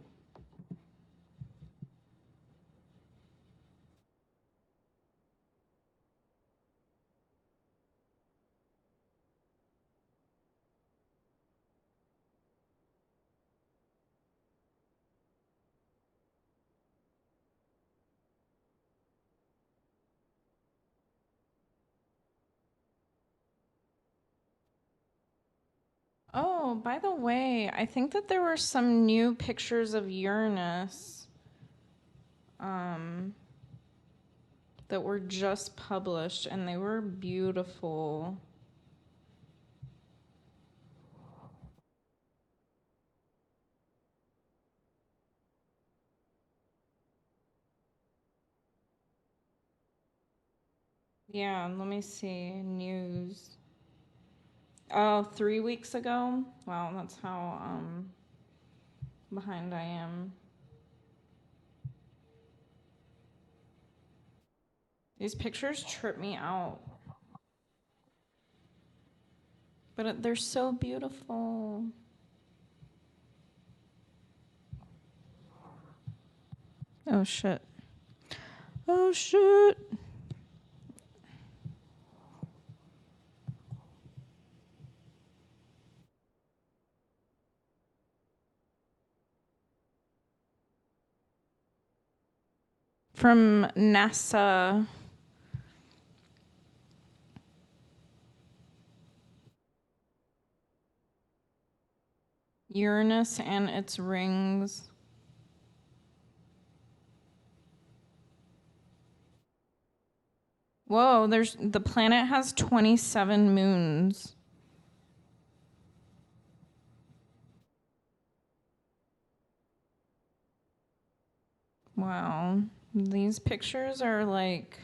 A: Oh, by the way, I think that there were some new pictures of Uranus um, that were just published, and they were beautiful. Yeah, let me see. News. Oh, 3 weeks ago? Wow, that's how behind I am. These pictures trip me out. But they're so beautiful. Oh shit. Oh shit. from NASA. Uranus and its rings. Whoa, the planet has 27 moons. Wow. These pictures are like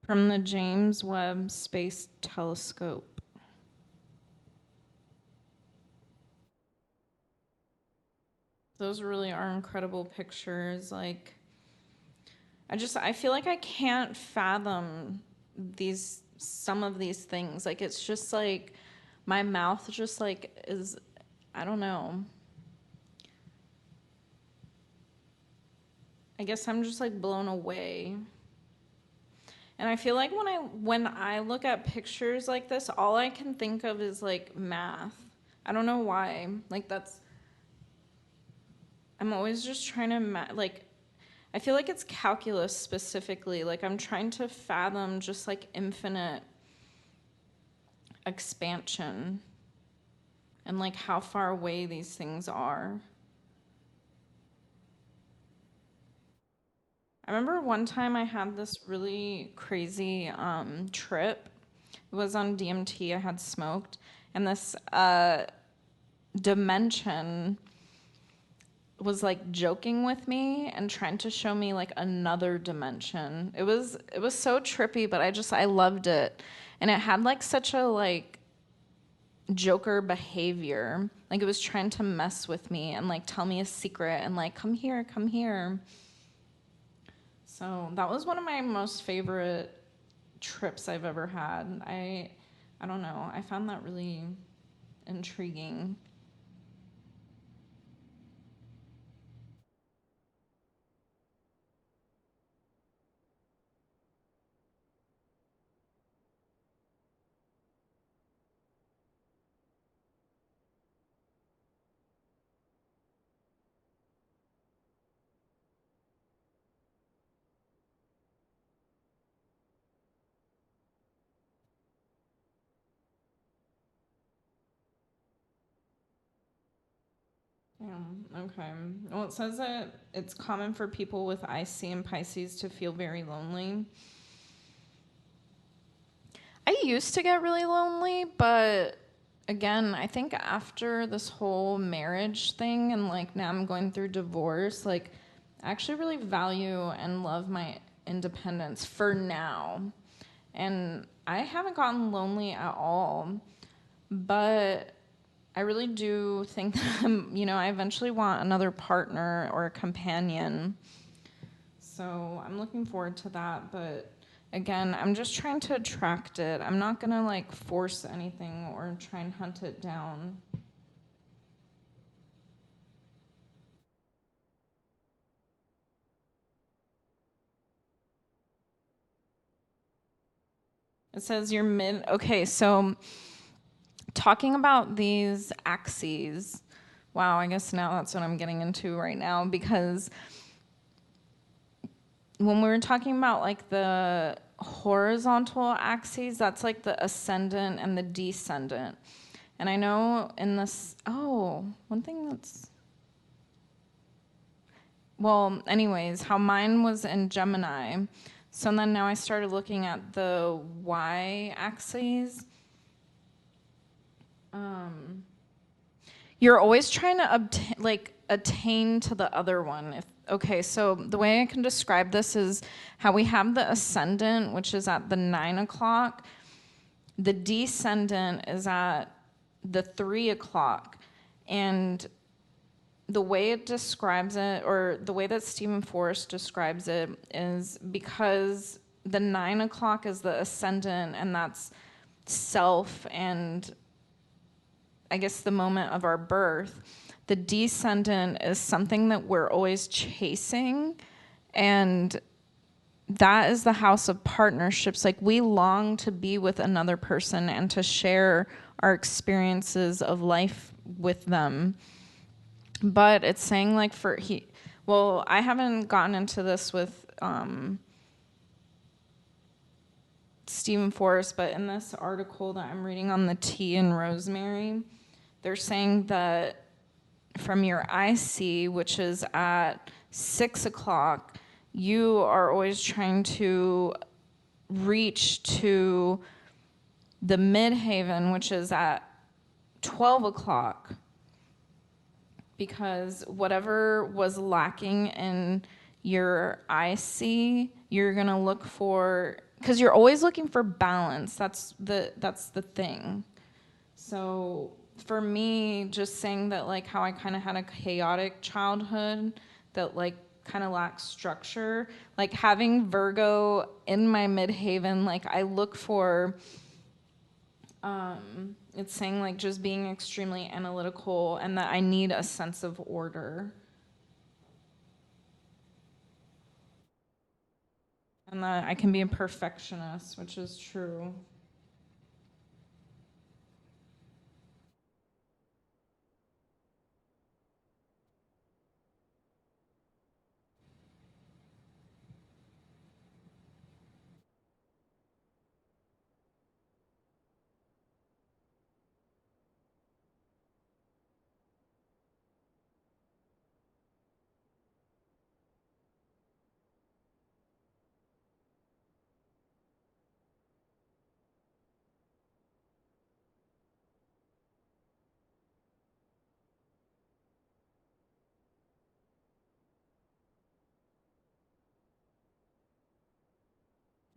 A: from the James Webb Space Telescope. Those really are incredible pictures. Like, I feel like I can't fathom some of these things. Like, it's just like, my mouth just like is, I don't know. I guess I'm just like blown away. And I feel like when I look at pictures like this, all I can think of is like math. I don't know why. Like I'm always just trying to like I feel like it's calculus specifically. Like I'm trying to fathom just like infinite expansion and like how far away these things are. I remember one time I had this really crazy trip. It was on DMT. I had smoked, and this dimension was like joking with me and trying to show me like another dimension. It was so trippy, but I loved it. And it had like such a like Joker behavior. Like it was trying to mess with me and like tell me a secret and like come here, come here. So that was one of my most favorite trips I've ever had. I don't know. I found that really intriguing. Yeah, okay. Well, it says that it's common for people with IC and Pisces to feel very lonely. I used to get really lonely, but again, I think after this whole marriage thing and like now I'm going through divorce, like I actually really value and love my independence for now. And I haven't gotten lonely at all, but I really do think that I eventually want another partner or a companion. So I'm looking forward to that, but again, I'm just trying to attract it. I'm not gonna like force anything or try and hunt it down. It says you're mid. Okay, so talking about these axes. Wow, I guess now that's what I'm getting into right now because when we were talking about like the horizontal axes, that's like the ascendant and the descendant. And I know in this, one thing that's, well, anyways, how mine was in Gemini. So then now I started looking at the y axes. You're always trying to attain to the other one. Okay, so the way I can describe this is how we have the ascendant, which is at the 9 o'clock. The descendant is at the 3 o'clock. And the way it describes it, or the way that Stephen Forrest describes it, is because the 9 o'clock is the ascendant, and that's self and I guess, the moment of our birth. The descendant is something that we're always chasing. And that is the house of partnerships. Like, we long to be with another person and to share our experiences of life with them. But it's saying, like, well, I haven't gotten into this with Stephen Forrest, but in this article that I'm reading on the tea and rosemary, they're saying that from your IC, which is at 6 o'clock, you are always trying to reach to the midhaven, which is at 12 o'clock, because whatever was lacking in your IC, you're going to look for, because you're always looking for balance. That's the thing. So for me, just saying that, like, how I kind of had a chaotic childhood that, like, kind of lacks structure, like having Virgo in my midhaven, like, I look for, it's saying, like, just being extremely analytical and that I need a sense of order. And that I can be a perfectionist, which is true.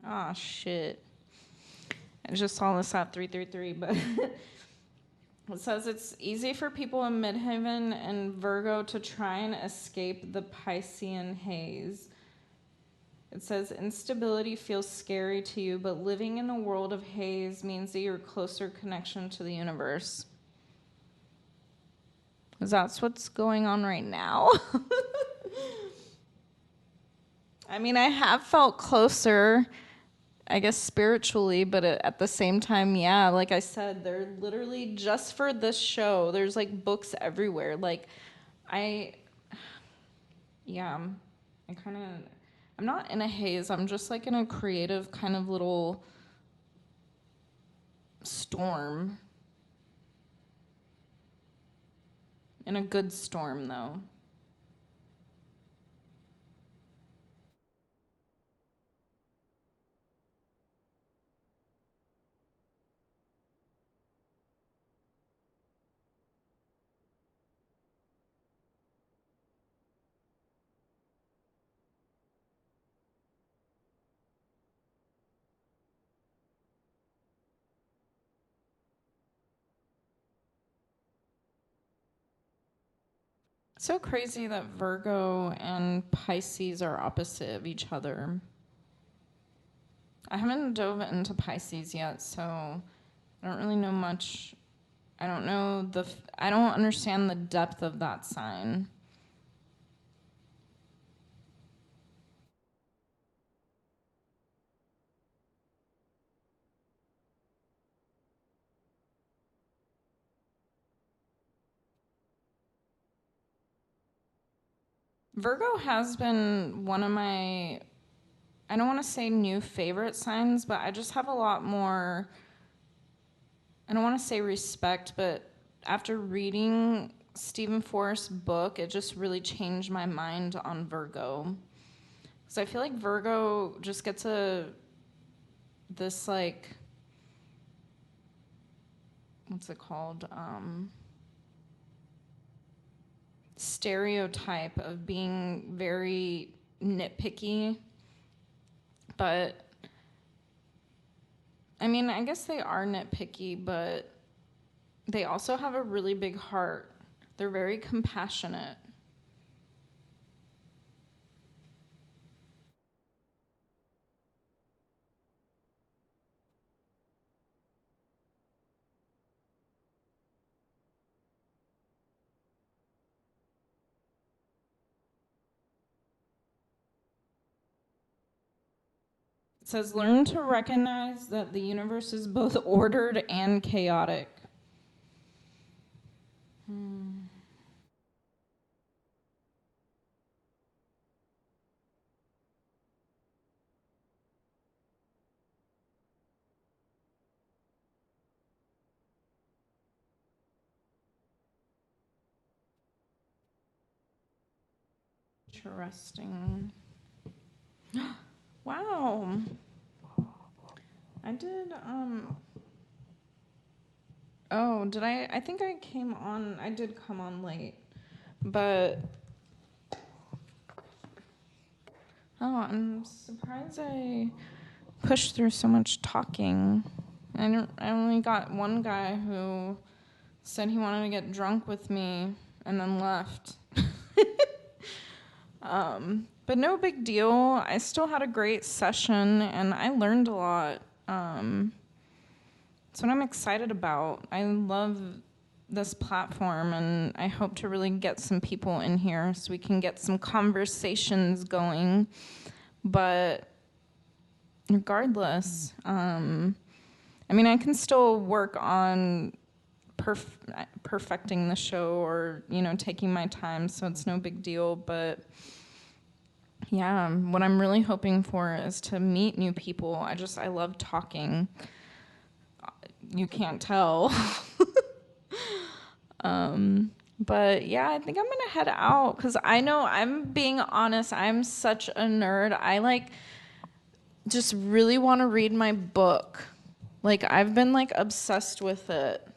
A: Ah, shit. I just saw this at 333, but it says it's easy for people in Midheaven and Virgo to try and escape the Piscean haze. It says instability feels scary to you, but living in a world of haze means that you're closer connection to the universe. Because that's what's going on right now. I mean, I have felt closer, I guess, spiritually, but at the same time, yeah, like I said, they're literally just for this show. There's like books everywhere. Like, I, yeah, I kind of, I'm not in a haze. I'm just like in a creative kind of little storm. In a good storm, though. So crazy that Virgo and Pisces are opposite of each other. I haven't dove into Pisces yet, so I don't really know much. I don't know I don't understand the depth of that sign. Virgo has been one of my, I don't want to say new favorite signs, but I just have a lot more, I don't want to say respect, but after reading Stephen Forrest's book, it just really changed my mind on Virgo. Because I feel like Virgo just gets this like, what's it called? Stereotype of being very nitpicky. But I mean, I guess they are nitpicky, but they also have a really big heart. They're very compassionate. It says, learn to recognize that the universe is both ordered and chaotic. Interesting. Wow. I did, oh, did I think I came on, I did come on late, but, oh, I'm surprised I pushed through so much talking. I only got one guy who said he wanted to get drunk with me and then left. But no big deal. I still had a great session and I learned a lot. That's what I'm excited about. I love this platform and I hope to really get some people in here so we can get some conversations going. But regardless, I mean, I can still work on perfecting the show or, taking my time, so it's no big deal. But yeah, what I'm really hoping for is to meet new people. I love talking. You can't tell. But yeah, I think I'm gonna head out because I know, I'm being honest, I'm such a nerd. I just really want to read my book. I've been obsessed with it.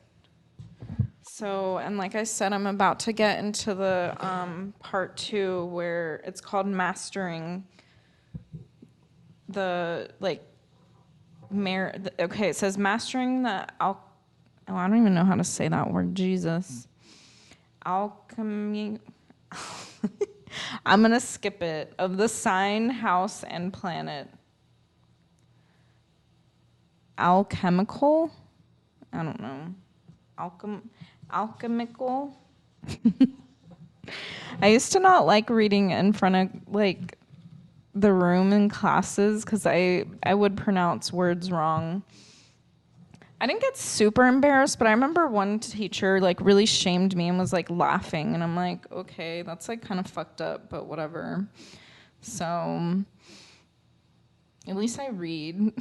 A: So, and like I said, I'm about to get into the part 2 where it's called mastering the okay, it says mastering the oh, I don't even know how to say that word. Jesus. Alchemy. I'm gonna skip it. Of the sign, house, and planet. Alchemical? I don't know. Alchemical? I used to not like reading in front of the room in classes because I would pronounce words wrong. I didn't get super embarrassed, but I remember one teacher really shamed me and was laughing, and I'm like, okay, that's kind of fucked up, but whatever. So at least I read.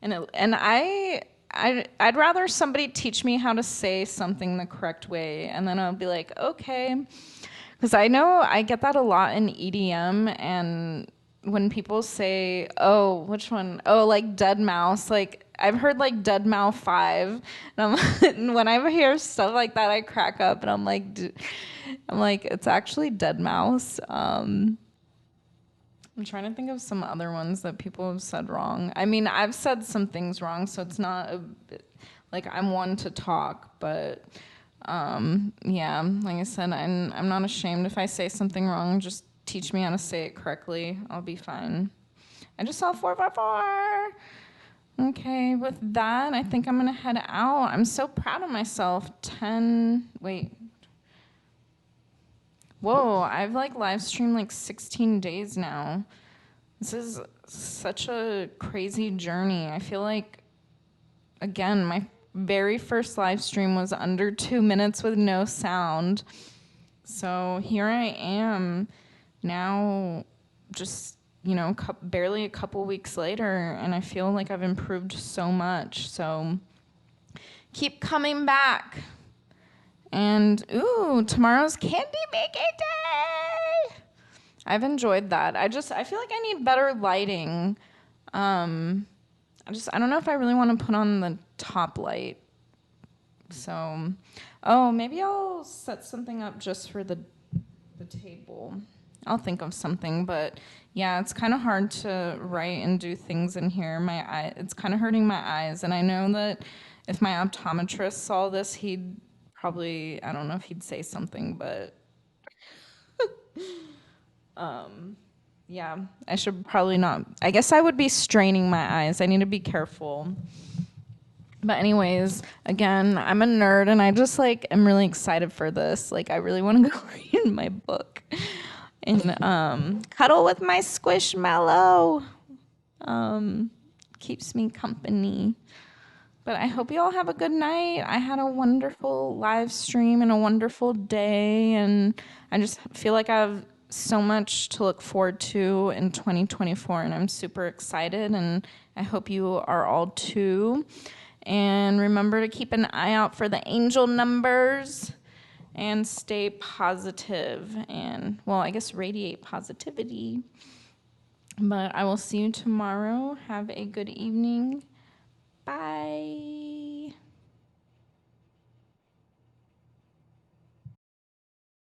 A: And I'd rather somebody teach me how to say something the correct way, and then I'll be like, okay. Because I know I get that a lot in EDM, and when people say, oh, which one? Oh, Dead Mouse. I've heard Dead Mouse 5, and when I hear stuff like that, I crack up, and I'm like, it's actually Dead Mouse. I'm trying to think of some other ones that people have said wrong. I mean, I've said some things wrong, so it's not I'm one to talk, but yeah, like I said, I'm not ashamed if I say something wrong. Just teach me how to say it correctly. I'll be fine. I just saw 444. Okay, with that, I think I'm gonna head out. I'm so proud of myself. Wait. Whoa, I've live streamed 16 days now. This is such a crazy journey. I feel again, my very first live stream was under 2 minutes with no sound. So here I am now, just, barely a couple weeks later, and I feel like I've improved so much. So keep coming back. And, ooh, tomorrow's candy making day! I've enjoyed that. I feel like I need better lighting. I don't know if I really want to put on the top light. So, oh, maybe I'll set something up just for the table. I'll think of something, but yeah, it's kind of hard to write and do things in here. It's kind of hurting my eyes, and I know that if my optometrist saw this, he'd probably, I don't know if he'd say something, but yeah, I should probably not. I guess I would be straining my eyes. I need to be careful. But anyways, again, I'm a nerd and I just am really excited for this. I really want to go read my book. and cuddle with my squishmallow. Keeps me company. But I hope you all have a good night. I had a wonderful live stream and a wonderful day, and I just feel like I have so much to look forward to in 2024, and I'm super excited, and I hope you are all too. And remember to keep an eye out for the angel numbers and stay positive and, well, I guess radiate positivity. But I will see you tomorrow. Have a good evening. Bye.